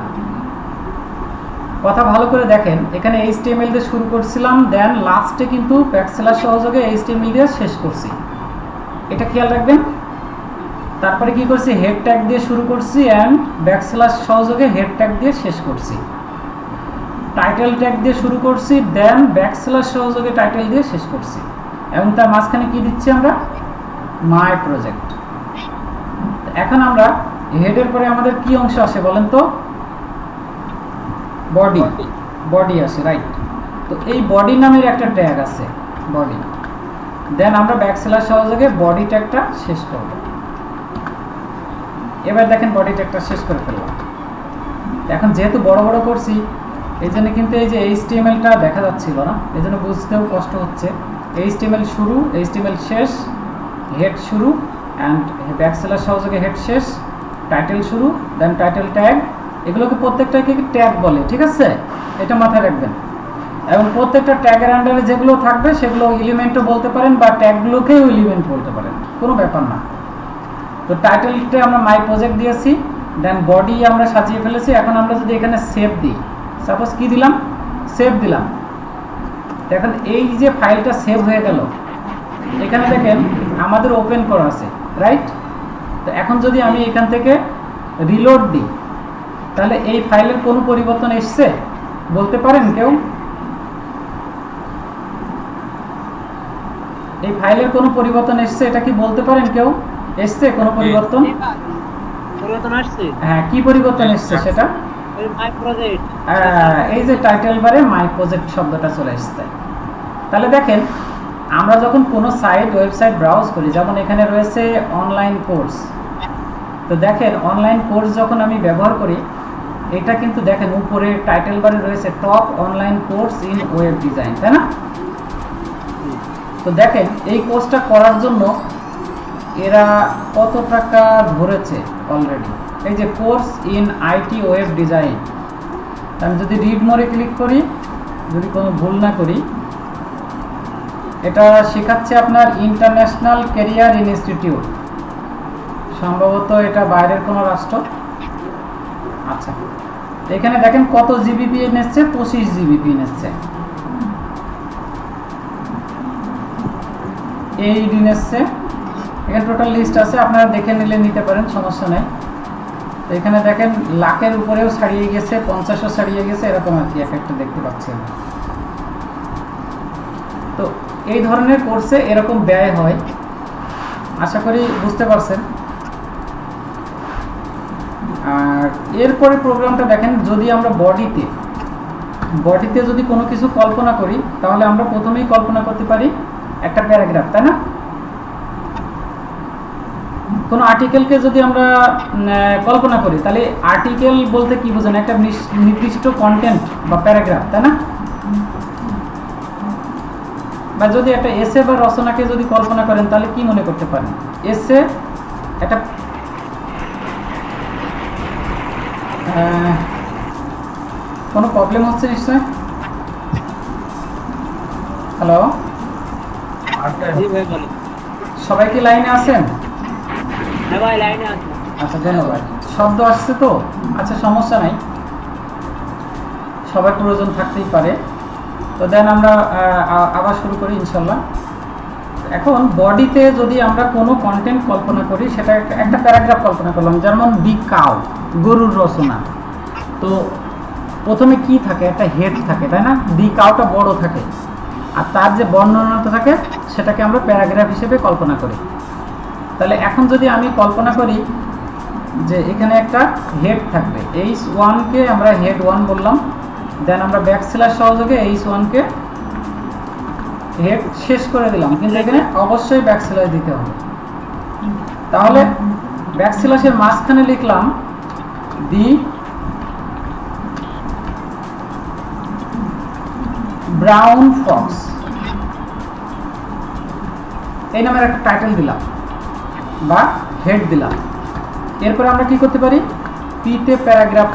কথা ভালো করে দেখেন, এখানে HTML দিয়ে শুরু করছিলাম, দেন লাস্টে কিন্তু ব্যাকস্ল্যাশ সহযোগে HTML দিয়ে শেষ করছি, এটা খেয়াল রাখবেন। তারপরে কি করছি, হেড ট্যাগ দিয়ে শুরু করছি এন্ড ব্যাকস্ল্যাশ সহযোগে হেড ট্যাগ দিয়ে শেষ করছি। টাইটেল ট্যাগ দিয়ে শুরু করছি, দেন ব্যাকস্ল্যাশ সহযোগে টাইটেল দিয়ে শেষ করছি, এবং তার মাঝখানে কি দিচ্ছি আমরা, মাই প্রজেক্ট। এখন আমরা হেডের পরে আমাদের কি অংশ আসে বলেন তো? বডি, বডি আসে, রাইট। তো এই বডি নামের একটা ট্যাগ আছে, বডি। দেন আমরা ব্যাকস্ল্যাশ সহযোগে বডি ট্যাগটা শেষ করব। এবার দেখেন বডি ট্যাগটা শেষ করে ফেললাম। এখন যেহেতু বড় বড় করছি, এই জন্য কিন্তু এই যে এইচটিএমএলটা দেখা যাচ্ছিল না, এই জন্য বুঝতেও কষ্ট হচ্ছে। এইচটিএমএল শুরু, এইচটিএমএল শেষ, হেড শুরু অ্যান্ড ব্যাকস্ল্যাশ সহযোগে হেড শেষ, টাইটেল শুরু, দেন টাইটেল ট্যাগ। এগুলোকে প্রত্যেকটাকে ট্যাগ বলে, ঠিক আছে? এটা মাথায় রাখবেন। এবং প্রত্যেকটা ট্যাগের আন্ডারে যেগুলো থাকবে সেগুলো এলিমেন্টও বলতে পারেন বা ট্যাগগুলোকেও এলিমেন্ট বলতে পারেন, কোনো ব্যাপার না। তো টাইটেলটা আমরা মাই প্রজেক্ট দিয়েছি, দেন বডি আমরা সাজিয়ে ফেলেছি। এখন আমরা যদি এখানে সেভ দিই, সাপোজ কি দিলাম, সেভ দিলাম, দেখেন এই যে ফাইলটা সেভ হয়ে গেল। এখানে দেখেন আমাদের ওপেন করা আছে, রাইট? তো এখন যদি আমি এখান থেকে রিলোড দিই, তাহলে এই ফাইলের কোনো পরিবর্তন এসছে বলতে পারেন কেউ? এই ফাইলের কোনো পরিবর্তন এসছে, এটা কি বলতে পারেন কেউ? এসছে কোনো পরিবর্তন? পরিবর্তন আসছে। হ্যাঁ, কি পরিবর্তন এসছে সেটা? মাই প্রজেক্ট, এই যে টাইটেল বারে মাই প্রজেক্ট শব্দটা চলে এসছে। তাহলে দেখেন আমরা যখন কোনো সাইট, ওয়েবসাইট ব্রাউজ করি, যেমন এখানে রয়েছে অনলাইন কোর্স। তো দেখেন অনলাইন কোর্স যখন আমি ব্যবহার করি, এটা কিন্তু দেখেন উপরে টাইটেল বারে রয়েছে top online course in web design, তাই না? তো দেখেন এই কোর্সটা করার জন্য এরা কত টাকা ধরেছে অলরেডি। এই যে course in IT web design, আমি যদি রিড মোরে ক্লিক করি, যদি কোনো ভুল না করি, এটা শেখাচ্ছে আপনার ইন্টারন্যাশনাল ক্যারিয়ার ইনস্টিটিউট, সম্ভবত এটা বাইরের কোনো রাষ্ট্র। আচ্ছা, এখানে দেখেন কত জিবিপি নিচ্ছে, 25 জিবিপি নিচ্ছে। এই নিচ্ছে, এখানে টোটাল লিস্ট আছে, আপনারা দেখে নিলে নিতে পারেন, সমস্যা নেই। তো এখানে দেখেন লাখের উপরেও ছাড়িয়ে গেছে, 50ও ছাড়িয়ে গেছে, এরকম আর কি এক একটা দেখতে পাচ্ছেন। তো এই ধরনের কোর্সে এরকম ব্যয় হয়, আশা করি বুঝতে পারছেন। আর এরপরে প্রোগ্রামটা দেখেন, যদি আমরা বডিতে যদি কোনো কিছু কল্পনা করি, তাহলে আমরা প্রথমেই কল্পনা করতে পারি একটা প্যারাগ্রাফ, তাই না? কোনো আর্টিকেলকে যদি আমরা কল্পনা করি, তাহলে আর্টিকেল বলতে কি বোঝেন? একটা নির্দিষ্ট কন্টেন্ট বা প্যারাগ্রাফ, তাই না? বা যদি একটা এসে বা রচনাকে যদি কল্পনা করেন, তাহলে কি মনে করতে পারেন? এসে একটা কোনো প্রবলেম হচ্ছে নিশ্চয়? হ্যালো, জি ভাই বলেন। সবাই কি লাইনে আছেন? হ্যাঁ ভাই লাইনে আছে। আচ্ছা, ধন্যবাদ। শব্দ আসছে তো, আচ্ছা সমস্যা নাই, সবার প্রয়োজন থাকতেই পারে। তো দেন আমরা আবার শুরু করি ইনশাল্লাহ। এখন বডিতে যদি আমরা কোনো কন্টেন্ট কল্পনা করি, সেটা একটা প্যারাগ্রাফ কল্পনা করলাম, যেমন দি কাউ, গরুর রচনা। তো প্রথমে কি থাকে? একটা হেড থাকে, তাই না? দি কাউটা বড় থাকে, আর তার যে বর্ণনাটা থাকে সেটাকে আমরা প্যারাগ্রাফ হিসেবে কল্পনা করি। তাহলে এখন যদি আমি কল্পনা করি যে এখানে একটা হেড থাকবে, H1-কে আমরা হেড 1 বললাম, দেন আমরা ব্যাকস্ল্যাশ সহযোগে H1-কে হেড শেষ করে দিলাম, কিন্তু এখানে অবশ্যই ব্যাকস্ল্যাশ দিতে হবে। তাহলে ব্যাকস্ল্যাশের মাঝখানে লিখলাম দি ব্রাউন ফক্স, এই নামের একটা টাইটেল দিলাম বা হেড দিলাম। এরপরে আমরা কি করতে পারি? পিতে প্যারাগ্রাফ,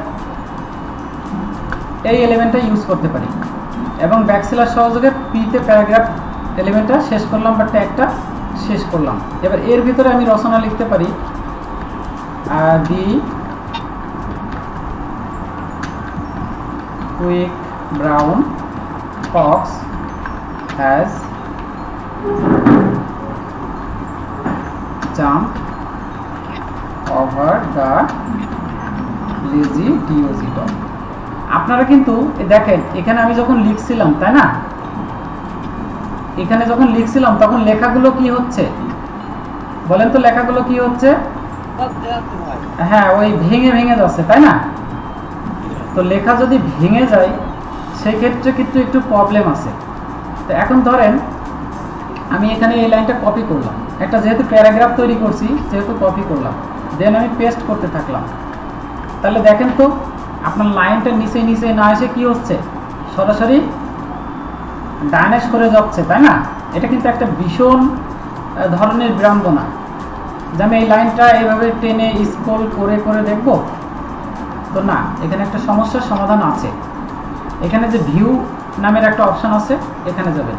এই এলিমেন্টটা ইউজ করতে পারি, এবং ব্যাকস্ল্যাশ সহযোগে পিতে প্যারাগ্রাফ এলিমেন্টটা শেষ করলাম বা ট্যাগটা শেষ করলাম। এবার এর ভিতরে আমি রচনা লিখতে পারি the quick brown fox has jumped over the lazy dog. আপনারা কিন্তু দেখেন এখানে আমি যখন লিখছিলাম, তাই না, এখানে যখন লিখছিলাম তখন লেখাগুলো কি হচ্ছে বলেন তো? লেখাগুলো কি হচ্ছে? হ্যাঁ, ওই ভেঙে ভেঙে যাচ্ছে, তাই না? তো লেখা যদি ভেঙে যায় সেই ক্ষেত্রে কিন্তু একটু প্রবলেম আছে। তো এখন ধরেন আমি এখানে এই লাইনটা কপি করলাম, একটা যেহেতু প্যারাগ্রাফ তৈরি করছি যেহেতু কপি করলাম, দেন আমি পেস্ট করতে থাকলাম। তাহলে দেখেন তো আপনার লাইনটা নিচে নিচে না এসে কি হচ্ছে, সরাসরি ডাইনে সরে যাচ্ছে, তাই না? এটা কিন্তু একটা ভীষণ ধরনের বিড়ম্বনা যে আমি এই লাইনটা এইভাবে টেনে স্ক্রল করে করে দেখব। তো না, এখানে একটা সমস্যার সমাধান আছে। এখানে যে ভিউ নামের একটা অপশন আছে, এখানে যাবেন,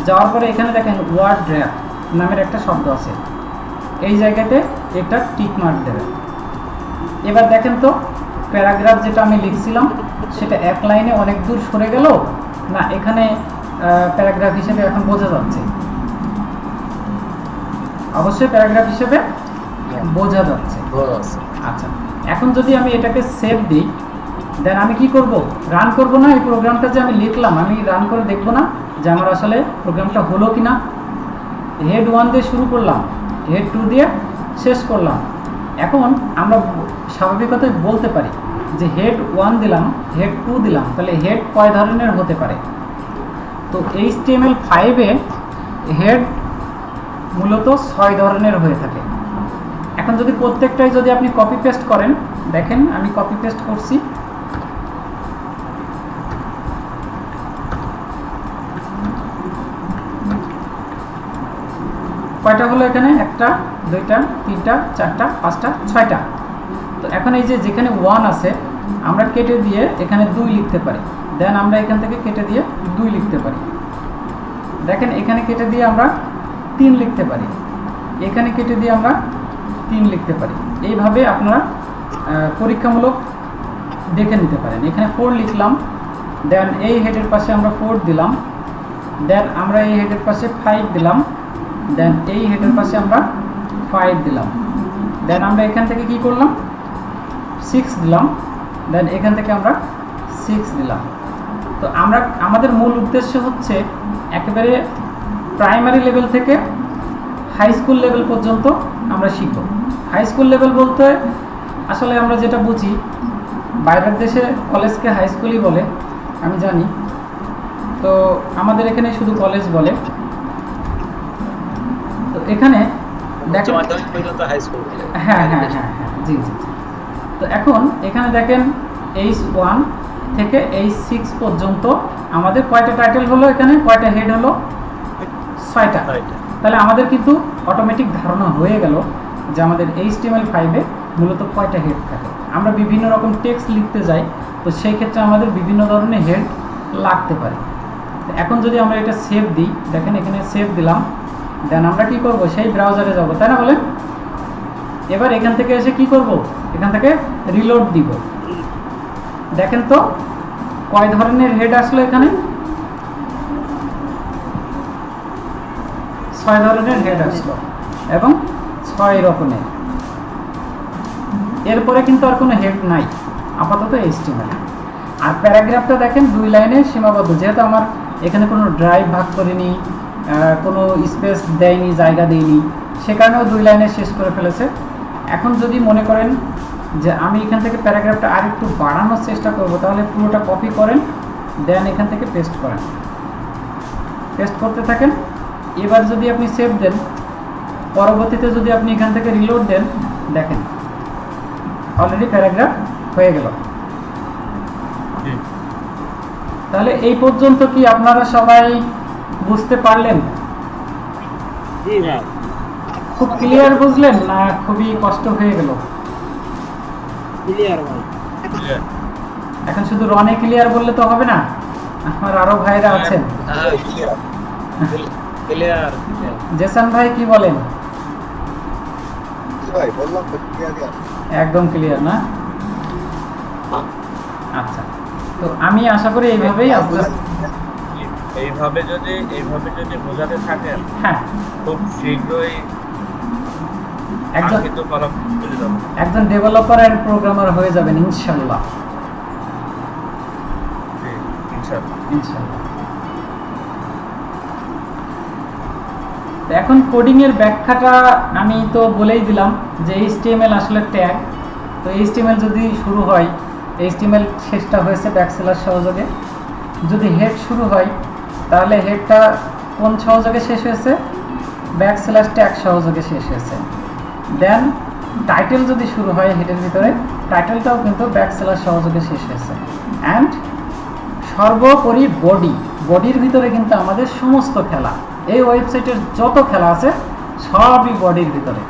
যাওয়ার পরে এখানে দেখেন ওয়ার্ড ড্র্যাগ নামের একটা শব্দ আছে, এই জায়গাতে একটা টিক মার্ক দেবেন। এবার দেখেন তো প্যারাগ্রাফ যেটা আমি লিখছিলাম সেটা এক লাইনে অনেক দূর সরে গেল না এখানে প্যারাগ্রাফ হিসেবে এখন বোঝা যাচ্ছে? অবশ্যই প্যারাগ্রাফ হিসেবে বোঝা যাচ্ছে। আচ্ছা, এখন যদি আমি এটাকে সেভ দিই, দেন আমি কি করব, রান করব না। এই প্রোগ্রামটা যে আমি লিখলাম আমি রান করে দেখব না যে আমার আসলে প্রোগ্রামটা হলো কিনা। হেড 1 দিয়ে শুরু করলাম, হেড 2 দিয়ে শেষ করলাম। এখন আমরা স্বাভাবিকতাই বলতে পারি যে হেড 1 দিলাম, হেড 2 দিলাম, তাহলে হেড কয় ধরনের হতে পারে? তো HTML5-এ হেড মূলত 6 ধরনের হয়ে থাকে। এখন যদি প্রত্যেকটাই যদি আপনি কপি পেস্ট করেন, দেখেন আমি কপি পেস্ট করছি, কয়টা হলো এখানে? 1টা 2টা 3টা 4টা 5টা 6টা। তো এখন এই যে যেখানে 1 আছে আমরা কেটে দিয়ে এখানে 2 লিখতে পারি, দেন আমরা এখান থেকে কেটে দিয়ে 2 লিখতে পারি। দেখেন এখানে কেটে দিয়ে আমরা 3 লিখতে পারি, এখানে কেটে দিয়ে আমরা 3 লিখতে পারি। এইভাবে আপনারা পরীক্ষামূলক দেখে নিতে পারেন। এখানে 4 লিখলাম, দেন এই হেডের পাশে আমরা 4 দিলাম, দেন আমরা এই হেডের পাশে 5 দিলাম, দেন এই হেডের পাশে আমরা 5 দিলাম, দেন আমরা এখান থেকে কি করলাম 6 দিলাম, দেন এখান থেকে আমরা 6 দিলাম। তো আমরা আমাদের মূল উদ্দেশ্য হচ্ছে একেবারে প্রাইমারি লেভেল থেকে হাই স্কুল লেভেল পর্যন্ত আমরা শিখব। হাই স্কুল লেভেল বলতে আসলে আমরা যেটা বুঝি, বাইরের দেশে কলেজকে হাই স্কুলই বলে আমি জানি, তো আমাদের এখানে শুধু কলেজ বলে। তো এখানে দেখেন হ্যাঁ হ্যাঁ হ্যাঁ হ্যাঁ জি জি জি। তো এখন এখানে দেখেন H1 থেকে H6 পর্যন্ত আমাদের কয়টা টাইটেল হলো, এখানে কয়টা হেড হলো? 6টা। তাহলে আমাদের কিন্তু অটোমেটিক ধারণা হয়ে গেল যে আমাদের HTML5-এ মূলত কয়টা হেড থাকে। আমরা বিভিন্ন রকম টেক্সট লিখতে যাই, তো সেই ক্ষেত্রে আমাদের বিভিন্ন ধরনের হেড লাগতে পারে। এখন যদি আমরা এটা সেভ দিই, দেখেন এখানে সেভ দিলাম, দেন আমরা কি করব, সেই ব্রাউজারে যাব, তাই না বলেন? এবার এখান থেকে এসে কি করব, এখান থেকে রিলোড দিব। দেখেন তো কয় ধরনের হেড আসলো এখানে? 6 ধরনের হেড আসলো এবং 6 রকমের। এরপরে কিন্তু আর কোনো হেড নাই আপাতত HTML। আর প্যারাগ্রাফটা দেখেন 2 লাইনে সীমাবদ্ধ, যেহেতু আমার এখানে কোনো ড্রাইভ ভাগ করিনি, কোনো স্পেস দেয়নি, জায়গা দেয়নি, সে কারণেও 2 লাইনে শেষ করে ফেলেছে। এখন যদি মনে করেন যে আমি এখান থেকে প্যারাগ্রাফটা আর একটু বাড়ানোর চেষ্টা করব, তাহলে পুরোটা কপি করেন, দেন এখান থেকে পেস্ট করেন, পেস্ট করতে থাকেন। এবার যদি আপনি সেভ দেন, পরবর্তীতে যদি আপনি এখান থেকে রিলোড দেন, দেখেন অলরেডি প্যারাগ্রাফ হয়ে গেল। তাহলে এই পর্যন্ত কি আপনারা সবাই বুঝতে পারলেন? জি ভাই। খুব ক্লিয়ার বুঝলেন না খুবই কষ্ট হয়ে গেল? ক্লিয়ার ভাই। এখন শুধু রনে ক্লিয়ার বললে তো হবে না, আমার আরো ভাইরা আছেন। ক্লিয়ার। জেসান ভাই কি বলেন? ভাই বললাম তো ক্লিয়ার। একদম ক্লিয়ার না? আচ্ছা, তো আমি আশা করি এইভাবেই এইভাবে যদি বোঝাতে থাকেন, হ্যাঁ খুব শীঘ্রই একজন ডেভেলপার এন্ড প্রোগ্রামার হয়ে যাবেন ইনশাআল্লাহ। ইনশাআল্লাহ। এখন কোডিং এর ব্যাখ্যাটা আমি তো বলেই দিলাম যে HTML আসলে ট্যাগ। তো HTML যদি শুরু হয় HTML শেষটা হয়েছে ব্যাকস্ল্যাশ সহযোগে। যদি হেড শুরু হয় তাহলে হেডটা কোন সহযোগে শেষ হয়েছে? ব্যাকস্ল্যাশ ট্যাগ সহযোগে শেষ হয়েছে। দেন টাইটেল যদি শুরু হয় হেডের ভিতরে, টাইটেলটাও কিন্তু ব্যাকস্ল্যাশ সহযোগে শেষ হয়েছে। অ্যান্ড সর্বোপরি বডির ভিতরে কিন্তু আমাদের সমস্ত খেলা, এই ওয়েবসাইটের যত খেলা আছে সবই বডির ভিতরে।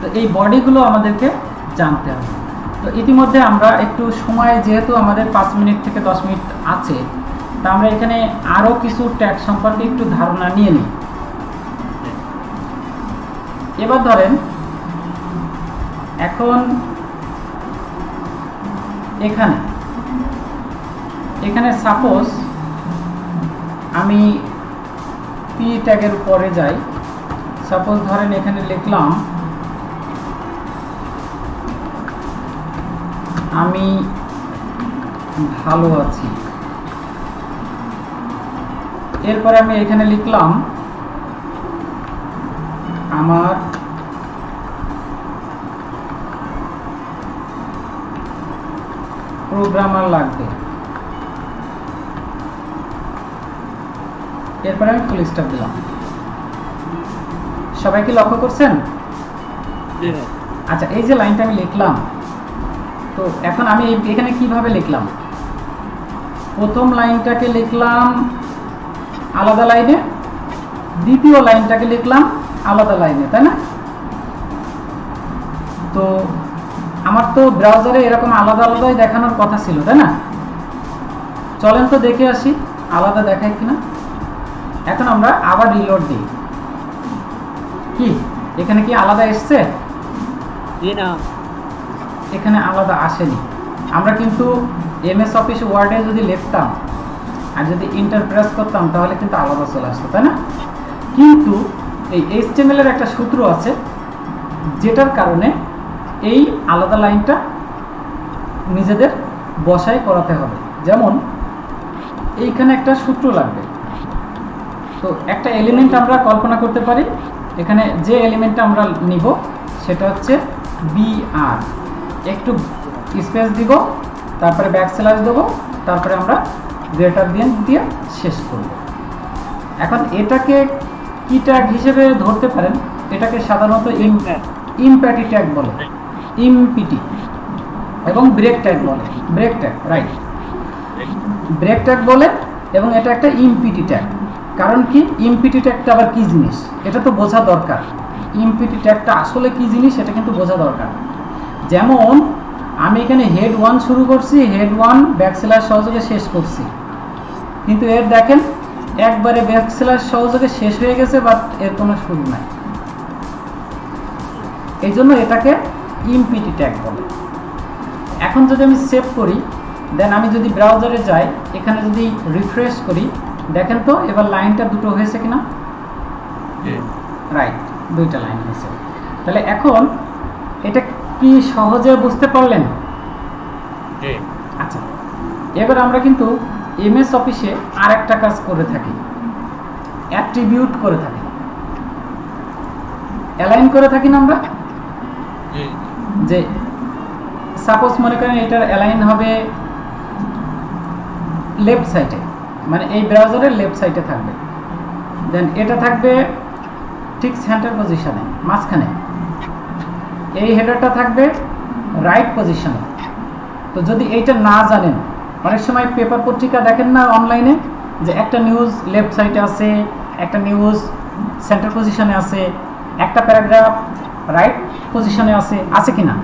তো এই বডিগুলো আমাদেরকে জানতে হবে। তো ইতিমধ্যে আমরা একটু সময়, যেহেতু আমাদের 5 মিনিট থেকে 10 মিনিট আছে, তা আমরা এখানে আরও কিছু ট্যাগ সম্পর্কে একটু ধারণা নিয়ে নিই। এবার ধরেন এখন এখানে সাপোজ আমি পি ট্যাগের উপরে যাই। সাপোজ ধরেন এখানে লিখলাম আমি ভালো আছি। এরপরে আমি এখানে লিখলাম আমার প্রোগ্রামার লাগবে। এরপরে আমি ফুল স্টপ দিলাম। সবাই কি লক্ষ্য করছেন? আচ্ছা, এই যে লাইনটা আমি লিখলাম, তো এখন আমি এখানে কিভাবে লিখলাম? প্রথম লাইনটাকে লিখলাম আলাদা লাইনে, দ্বিতীয় লাইনটাকে লিখলাম আলাদা লাইনে, তাই না? তো আমার তো ব্রাউজারে এরকম আলাদা আলাদাই দেখানোর কথা ছিল, তাই না? চলেন তো দেখে আসি আলাদা দেখায় কিনা। এখন আমরা আবার রিলোড দিই। কি এখানে কি আলাদা এসছে? না, এখানে আলাদা আসেনি। আমরা কিন্তু MS অফিস ওয়ার্ডে যদি লিখতাম আর যদি এন্টার প্রেস করতাম তাহলে কিন্তু আলাদা চলে আসতো, তাই না? কিন্তু এই HTML এর একটা সূত্র আছে যেটার কারণে এই আলাদা লাইনটা নিজেদের বসাই করাতে হবে। যেমন এইখানে একটা সূত্র লাগবে। তো একটা এলিমেন্ট আমরা কল্পনা করতে পারি। এখানে যে এলিমেন্টটা আমরা নিব সেটা হচ্ছে BR, একটু স্পেস দিব, তারপরে ব্যাকস্ল্যাশ দেবো, তারপরে আমরা গ্রেটার দিয়ে শেষ করব। এখন এটাকে কি ট্যাগ হিসেবে ধরতে পারেন? এটাকে সাধারণত ইমপ্যাটি ট্যাগ বলে, ইমপিটি, এবং ব্রেক ট্যাগ বলে, break tag, right, break tag বলে। এবং এটা একটা ইমপিটি ট্যাগ। কারণ কি ইমপিটি ট্যাগটা আবার কি জিনিস এটা তো বোঝা দরকার। ইমপিটি ট্যাগটা আসলে কি জিনিস এটা কিন্তু বোঝা দরকার। যেমন আমি এখানে হেড 1 শুরু করছি, হেড 1 ব্যাকস্ল্যাশ সহযোগে শেষ করছি, কিন্তু এর দেখেন একবারে ব্যাকস্ল্যাশ সহযোগে শেষ হয়ে গেছে, বাট এর কোনো শুরু নাই। এই জন্য এটাকে ইমপিটি ট্যাগ বলে। এখন যদি আমি সেভ করি, দেন আমি যদি ব্রাউজারে যাই, এখানে যদি রিফ্রেশ করি, দেখেন তো এবার লাইনটা দুটো হয়েছে কিনা? রাইট, দুইটা লাইন হয়েছে। তাহলে এখন এটা কি সহজে বুঝতে পারলেন? আচ্ছা, এবার আমরা কিন্তু MS অফিসে আরেকটা কাজ করে থাকি, অ্যাট্রিবিউট করে থাকি, অ্যালাইন করে থাকি না আমরা। যে সাপোজ মনে করেন এটার অ্যালাইন হবে লেফট সাইডে, মানে এই ব্রাউজারের লেফট সাইডে থাকবে। দেন এটা থাকবে ঠিক সেন্টার পজিশনে, মাঝখানে। এই হেডারটা থাকবে রাইট পজিশনে। তো যদি এইটা না জানেন, অনেক সময় পেপার পত্রিকা দেখেন না অনলাইনে, যে একটা নিউজ লেফট সাইডে আছে, একটা নিউজ সেন্টার পজিশনে আছে, একটা প্যারাগ্রাফ রাইট পজিশনে আছে কিনা?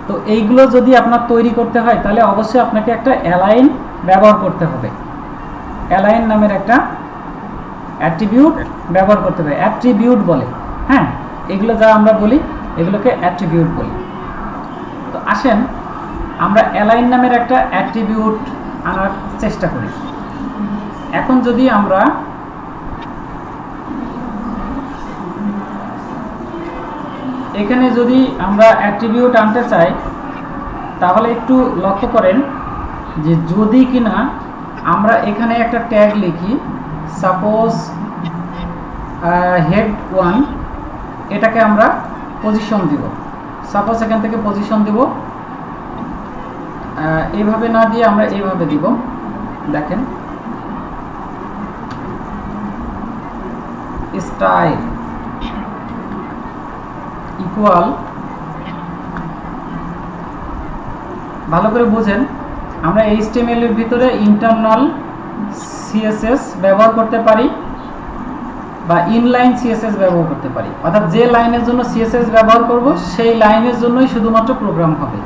তো এইগুলো যদি আপনার তৈরি করতে হয় তাহলে অবশ্যই আপনাকে একটা অ্যালাইন ব্যবহার করতে হবে। অ্যালাইন নামের একটা অ্যাট্রিবিউট ব্যবহার করতে হবে, অ্যাট্রিবিউট বলে। হ্যাঁ, এগুলো যা আমরা বলি এগুলোকে অ্যাট্রিবিউট বলি। তো আসেন আমরা অ্যালাইন নামের একটা অ্যাট্রিবিউট আনার চেষ্টা করি। এখন যদি আমরা এখানে যদি আমরা অ্যাট্রিবিউট আনতে চাই, তাহলে একটু লক্ষ্য করেন যে যদি কিনা আমরা এখানে একটা ট্যাগ লিখি, সাপোজ হেড 1, এটাকে আমরা পজিশন দিব। সাপোজ এখান থেকে পজিশন দিব, এইভাবে না দিয়ে আমরা এইভাবে দিব। দেখেন স্টাইল ইকুয়াল, ভালো করে বুঝেন, আমরা HTML এর ভিতরে ইন্টারনাল CSS ব্যবহার করতে পারি বা ইনলাইন CSS ব্যবহার করতে পারি। অর্থাৎ যে লাইনের জন্য CSS ব্যবহার করব সেই লাইনের জন্যই শুধুমাত্র প্রোগ্রাম হবে।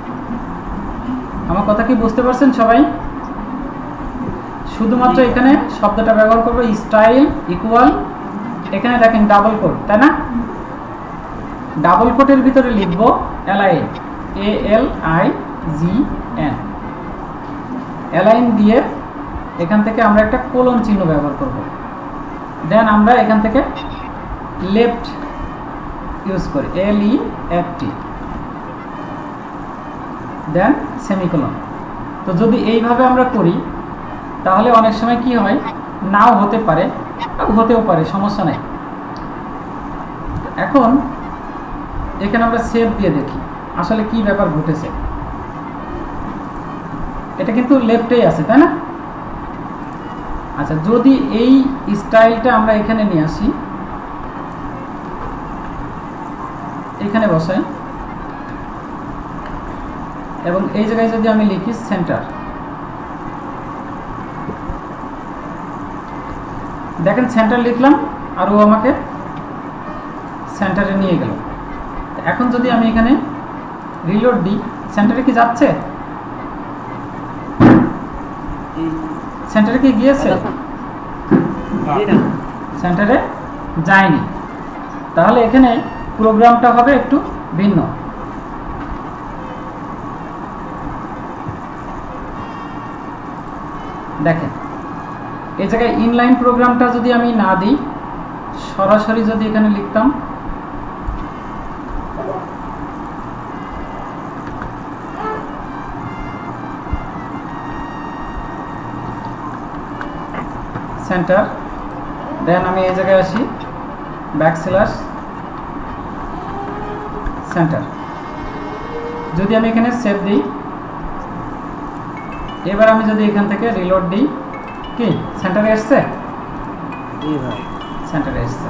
আমার কথা কি বুঝতে পারছেন সবাই? শুধুমাত্র এখানে শব্দটা ব্যবহার করব স্টাইল ইকুয়াল, এখানে দেখেন ডাবল কোট, তাই না? ডাবল কোটের ভিতরে লিখব অ্যালাইন, ALIGN, অ্যালাইন দিয়ে এখান থেকে আমরা একটা কোলন চিহ্ন ব্যবহার করব। দেন আমরা এখান থেকে লেফট ইউজ করি, LEFT, দেন সেমিকোলন। তো যদি এইভাবে আমরা করি তাহলে অনেক সময় কি হয়, নাও হতে পারে, হতেও পারে, সমস্যা নাই। এখন এখানে আমরা সেভ দিয়ে দেখি আসলে কি ব্যাপার ঘটেছে। এটা কিন্তু লেফটেই আছে, তাই না? আচ্ছা, যদি এই স্টাইলটা আমরা এখানে নিয়ে আসি, এখানে বসাই এবং এই জায়গায় যদি আমি লিখি সেন্টার, দেখেন সেন্টার লিখলাম আর ও আমাকে সেন্টারে নিয়ে গেল। এখন যদি আমি এখানে রিলোড দিই, সেন্টারে কি যাচ্ছে? সেন্টারে কি গিয়েছে? সেন্টারে যায়নি। তাহলে এখানে প্রোগ্রামটা হবে একটু ভিন্ন। দেখেন এই জায়গায় ইনলাইন প্রোগ্রামটা যদি আমি না দিই, সরাসরি যদি এখানে লিখতাম সেন্টার, দেন আমি এই জায়গায় আসি ব্যাকস্ল্যাশ সেন্টার, যদি আমি এখানে সেভ দিই, এবার আমি যদি এখান থেকে রিলোড দিই, কি সেন্টারে এসছে? সেন্টারে এসছে।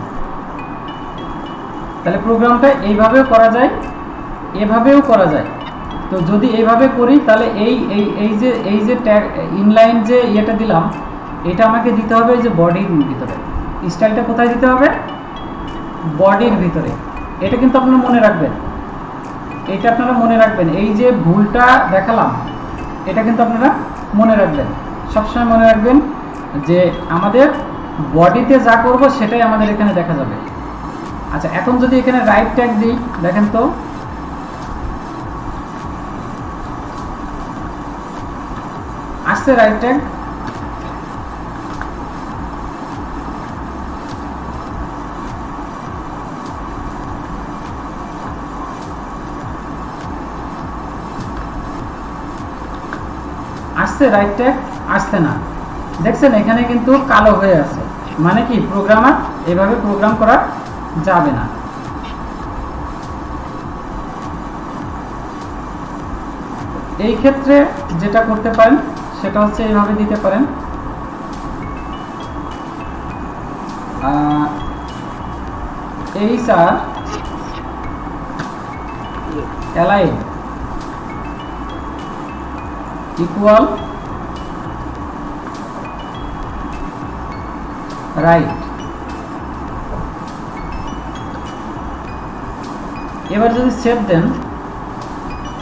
তাহলে প্রোগ্রামটা এইভাবেও করা যায়, এভাবেও করা যায়। তো যদি এইভাবে করি তাহলে এই যে ট্যাগ ইনলাইন যে ইয়েটা দিলাম, এটা আমাকে দিতে হবে এই যে বডির ভিতরে। স্টাইলটা কোথায় দিতে হবে? বডির ভিতরে। এটা কিন্তু আপনারা মনে রাখবেন, এটা আপনারা মনে রাখবেন। এই যে ভুলটা দেখালাম এটা কিন্তু আপনারা মনে রাখবেন, সবসময় মনে রাখবেন যে আমাদের বডিতে যা করব সেটাই আমাদের এখানে দেখা যাবে। আচ্ছা, এখন যদি এখানে রাইট ট্যাগ দিই, দেখেন তো আসছে রাইট ট্যাগ। আসছে রাইট ট্যাগ? আসছে না। দেখছেন এখানে কিন্তু কালো হয়ে আছে, মানে কি প্রোগ্রামার এভাবে প্রোগ্রাম করা যাবে না। এই ক্ষেত্রে যেটা করতে পারেন সেটা হচ্ছে এইভাবে দিতে পারেন, HR অ্যালাইন ইকুয়াল রাইট। এবার যদি সেভ দেন,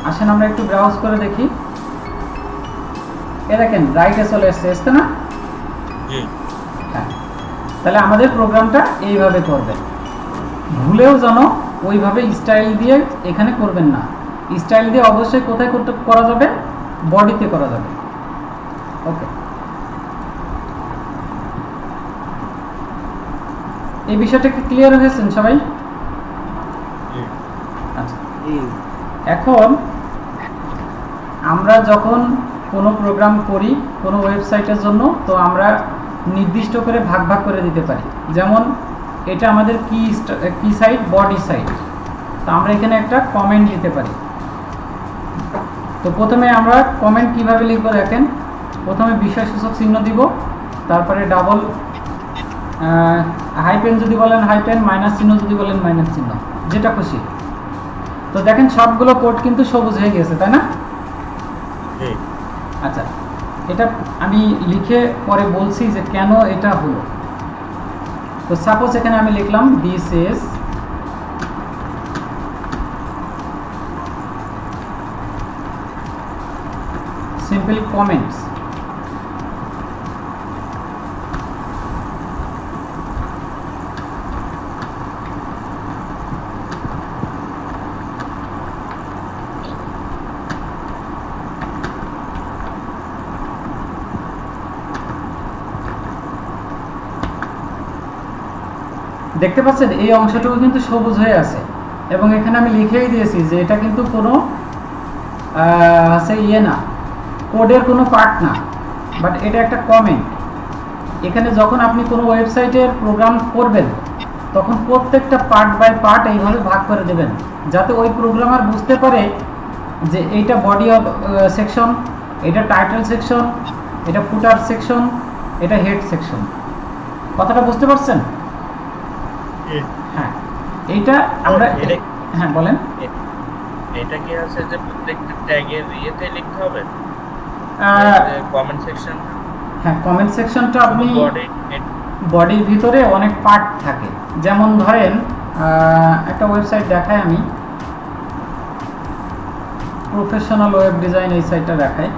আসেন আমরা একটু ব্রাউজ করে দেখি। এ দেখেন রাইটে চলে এসছে না? হ্যাঁ। তাহলে আমাদের প্রোগ্রামটা এইভাবে করবেন। ভুলেও যেন ওইভাবে স্টাইল দিয়ে এখানে করবেন না। স্টাইল দিয়ে অবশ্যই কোথায় করা যাবে? বডিতে করা যাবে। ওকে, এই বিষয়টা কি ক্লিয়ার হয়েছেন সবাই? আচ্ছা, এখন আমরা যখন কোনো প্রোগ্রাম করি কোনো ওয়েবসাইটের জন্য, তো আমরা নির্দিষ্ট করে ভাগ ভাগ করে দিতে পারি। যেমন এটা আমাদের কি সাইট? Body site. তো আমরা এখানে একটা কমেন্ট দিতে পারি। তো প্রথমে আমরা কমেন্ট কিভাবে লিখবো দেখেন, প্রথমে বিষয়সূচক চিহ্ন দিব, তারপরে ডাবল হাইপেন যদি বলেন হাইপেন, মাইনাস চিহ্ন যদি বলেন মাইনাস চিহ্ন, যেটা খুশি। তো দেখেন সবগুলো কোড কিন্তু সবুজ হয়ে গেছে, তাই না? আচ্ছা, এটা আমি লিখে পরে বলছি যে কেন এটা হলো। তো সাপোজ এখানে আমি লিখলাম দিস ইজ সিম্পল কমেন্টস। দেখতে পাচ্ছেন এই অংশটুকু কিন্তু সবুজ হয়ে আছে, এবং এখানে আমি লিখেই দিয়েছি যে এটা কিন্তু কোনো না, কোডের কোনো পার্ট না, বাট এটা একটা কমেন্ট। এখানে যখন আপনি কোনো ওয়েবসাইটের প্রোগ্রাম করবেন তখন প্রত্যেকটা পার্ট বাই পার্ট এইভাবে ভাগ করে দেবেন, যাতে ওই প্রোগ্রামার বুঝতে পারে যে এইটা বডি অফ সেকশন, এটা টাইটেল সেকশন, এটা ফুটার সেকশন, এটা হেড সেকশন। কথাটা বুঝতে পারছেন? হ্যাঁ, এইটা আমরা হ্যাঁ বলেন। এটা কি আছে যে প্রত্যেকটা ট্যাগের ইয়েতে লিখতে হবে কমেন্ট সেকশন? হ্যাঁ, কমেন্ট সেকশনটা আপনি বডির ভিতরে অনেক পার্ট থাকে। যেমন ধরেন একটা ওয়েবসাইট দেখাই আমি, প্রফেশনাল ওয়েব ডিজাইন, এই সাইটটা দেখাই।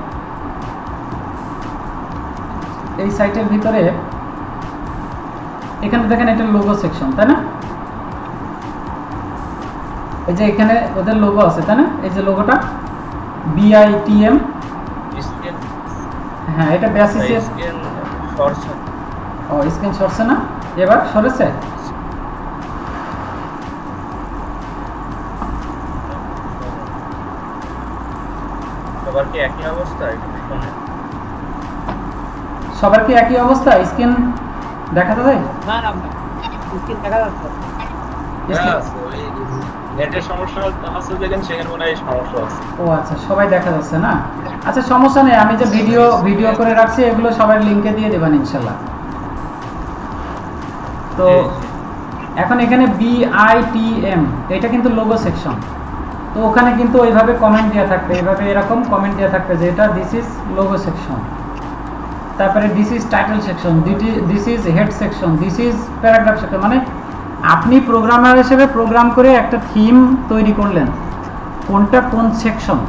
এই সাইটের ভিতরে এখানে দেখেন এটা লোগো সেকশন, তাই না? এই যে এখানে ওদের লোগো আছে, তাই না? এই যে লোগোটা BITM, হ্যাঁ এটা বেসিসের স্ক্রিন সরছে না, এবার সরেছে? সবার কি একই অবস্থা? সবার কি একই অবস্থা? স্ক্রিন দেখা যায়? না না, স্ক্রিন দেখা যাচ্ছে। নেটের সমস্যা আছে দেখেন, সেখানে মনে হয় সমস্যা আছে। ও আচ্ছা, সবাই দেখা যাচ্ছে না? আচ্ছা সমস্যা নেই, আমি যে ভিডিও করে রাখছি এগুলো সবাই লিংকে দিয়ে দেবেন ইনশাল্লাহ। তো এখন এখানে BITM এটা কিন্তু লোগো সেকশন। তো ওখানে কিন্তু ওইভাবে কমেন্ট দেওয়া থাকবে, এইভাবে এরকম কমেন্ট দেওয়া থাকবে যে এটা দিস ইজ লোগো সেকশন, তারপরে this is title section, this is head section, this is paragraph section. মানে আপনি প্রোগ্রামার হিসেবে প্রোগ্রাম করে একটা থিম তৈরি করলেন, কোনটা কোন সেকশন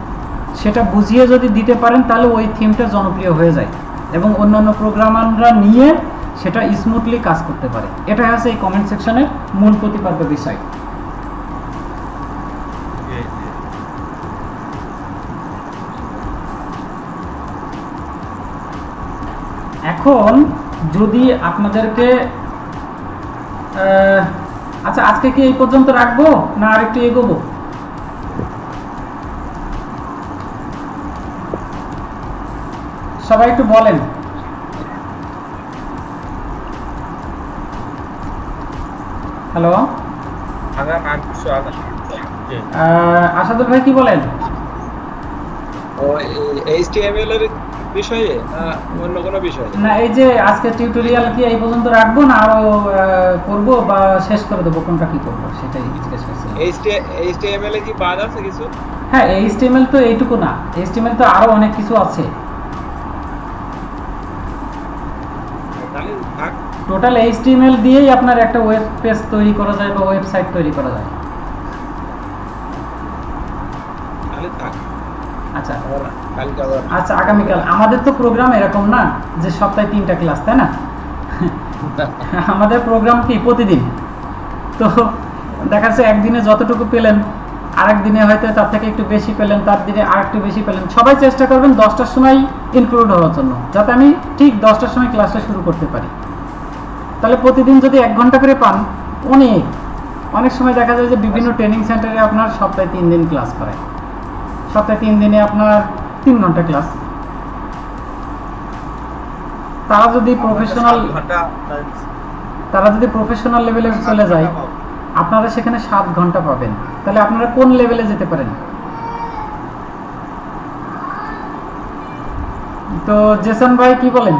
সেটা বুঝিয়ে যদি দিতে পারেন তাহলে ওই থিমটা জনপ্রিয় হয়ে যায় এবং অন্যান্য প্রোগ্রামাররা নিয়ে সেটা স্মুথলি কাজ করতে পারে। এটা হচ্ছে এই কমেন্ট সেকশনের মূল প্রতিপাদ্য বিষয়। এখন যদি আপনাদেরকে আচ্ছা আজকে কি এই পর্যন্ত রাখবো না আরেকটু এগোবো? সবাই একটু বলেন। হ্যালো, আসাদুল ভাই কি বলেন? ও HTML এর বিষয়ে না অন্য কোনো বিষয়ে? না, এই যে আজকে টিউটোরিয়াল কি এই পর্যন্ত রাখবো না আরো করব বা শেষ করে দেবো, কোনটা কি করব সেটাই জিজ্ঞেস করছিলাম। HTML এ কি বাদ আছে কিছু? হ্যাঁ, HTML তো এইটুকু না, HTML তো আরো অনেক কিছু আছে। টোটাল HTML দিয়েই আপনার একটা ওয়েব পেজ তৈরি করা যায় বা ওয়েবসাইট তৈরি করা যায়। আচ্ছা আচ্ছা, আগামীকাল আমাদের তো প্রোগ্রাম এরকম না যে সপ্তাহে 3টা ক্লাস, তাই না? আমাদের প্রোগ্রাম কি প্রতিদিন। তো দেখা যাচ্ছে একদিনে যতটুকু পেলেন আরেক দিনে হয়তো তার থেকে একটু বেশি পেলেন, তার দিনে আরেকটু বেশি পেলেন। সবাই চেষ্টা করবেন 10টার সময় ইনক্লুড হওয়ার জন্য, যাতে আমি ঠিক 10টার সময় ক্লাসটা শুরু করতে পারি। তাহলে প্রতিদিন যদি 1 ঘন্টা করে পান, অনেক সময় দেখা যায় যে বিভিন্ন ট্রেনিং সেন্টারে আপনার সপ্তাহে 3 দিন ক্লাস করায়, সপ্তাহে 3 দিনে আপনার 3 ঘন্টা ক্লাস। তারা যদি প্রফেশনাল লেভেলে চলে যায়, আপনারা সেখানে 7 ঘন্টা পাবেন। তাহলে আপনারা কোন লেভেলে যেতে পারেন? তো জেসন ভাই কি বলেন?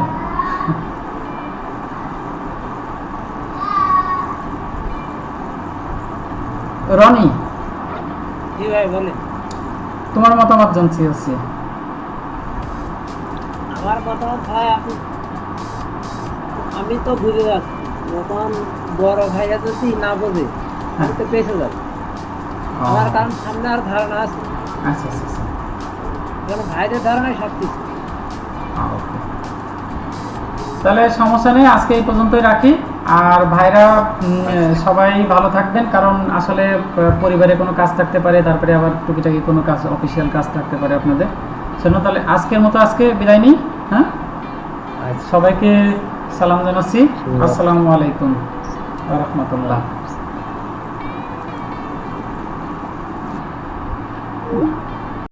রনি, জি ভাই বলেন। তোমার মতামত জানছি হচ্ছে। আমার মতামত ভাই, আমি তো বুঝে যাচ্ছি, যখন বড় ভাইয়া যদি না বোঝে আমি তো পেছে যাচ্ছি। আমার কারণ সামনে আর ধারণা আছে, আচ্ছা আচ্ছা আচ্ছা। কারণ ভাইদের ধারণায় সবকিছু। ওকে, তাহলে সমস্যা নেই, আজকে এই পর্যন্তই রাখি। আর ভাইরা সবাই ভালো থাকবেন, কারণ আসলে পরিবারে কোনো কাজ থাকতে পারে, তারপরে আবার টুকিটাকি কোনো কাজ, অফিসিয়াল কাজ থাকতে পারে আপনাদের জন্য। তাহলে আজকের মতো আজকে বিদায় নিই। হ্যাঁ, সবাইকে সালাম জানাচ্ছি। আসসালামু আলাইকুম ওয়া রাহমাতুল্লাহ।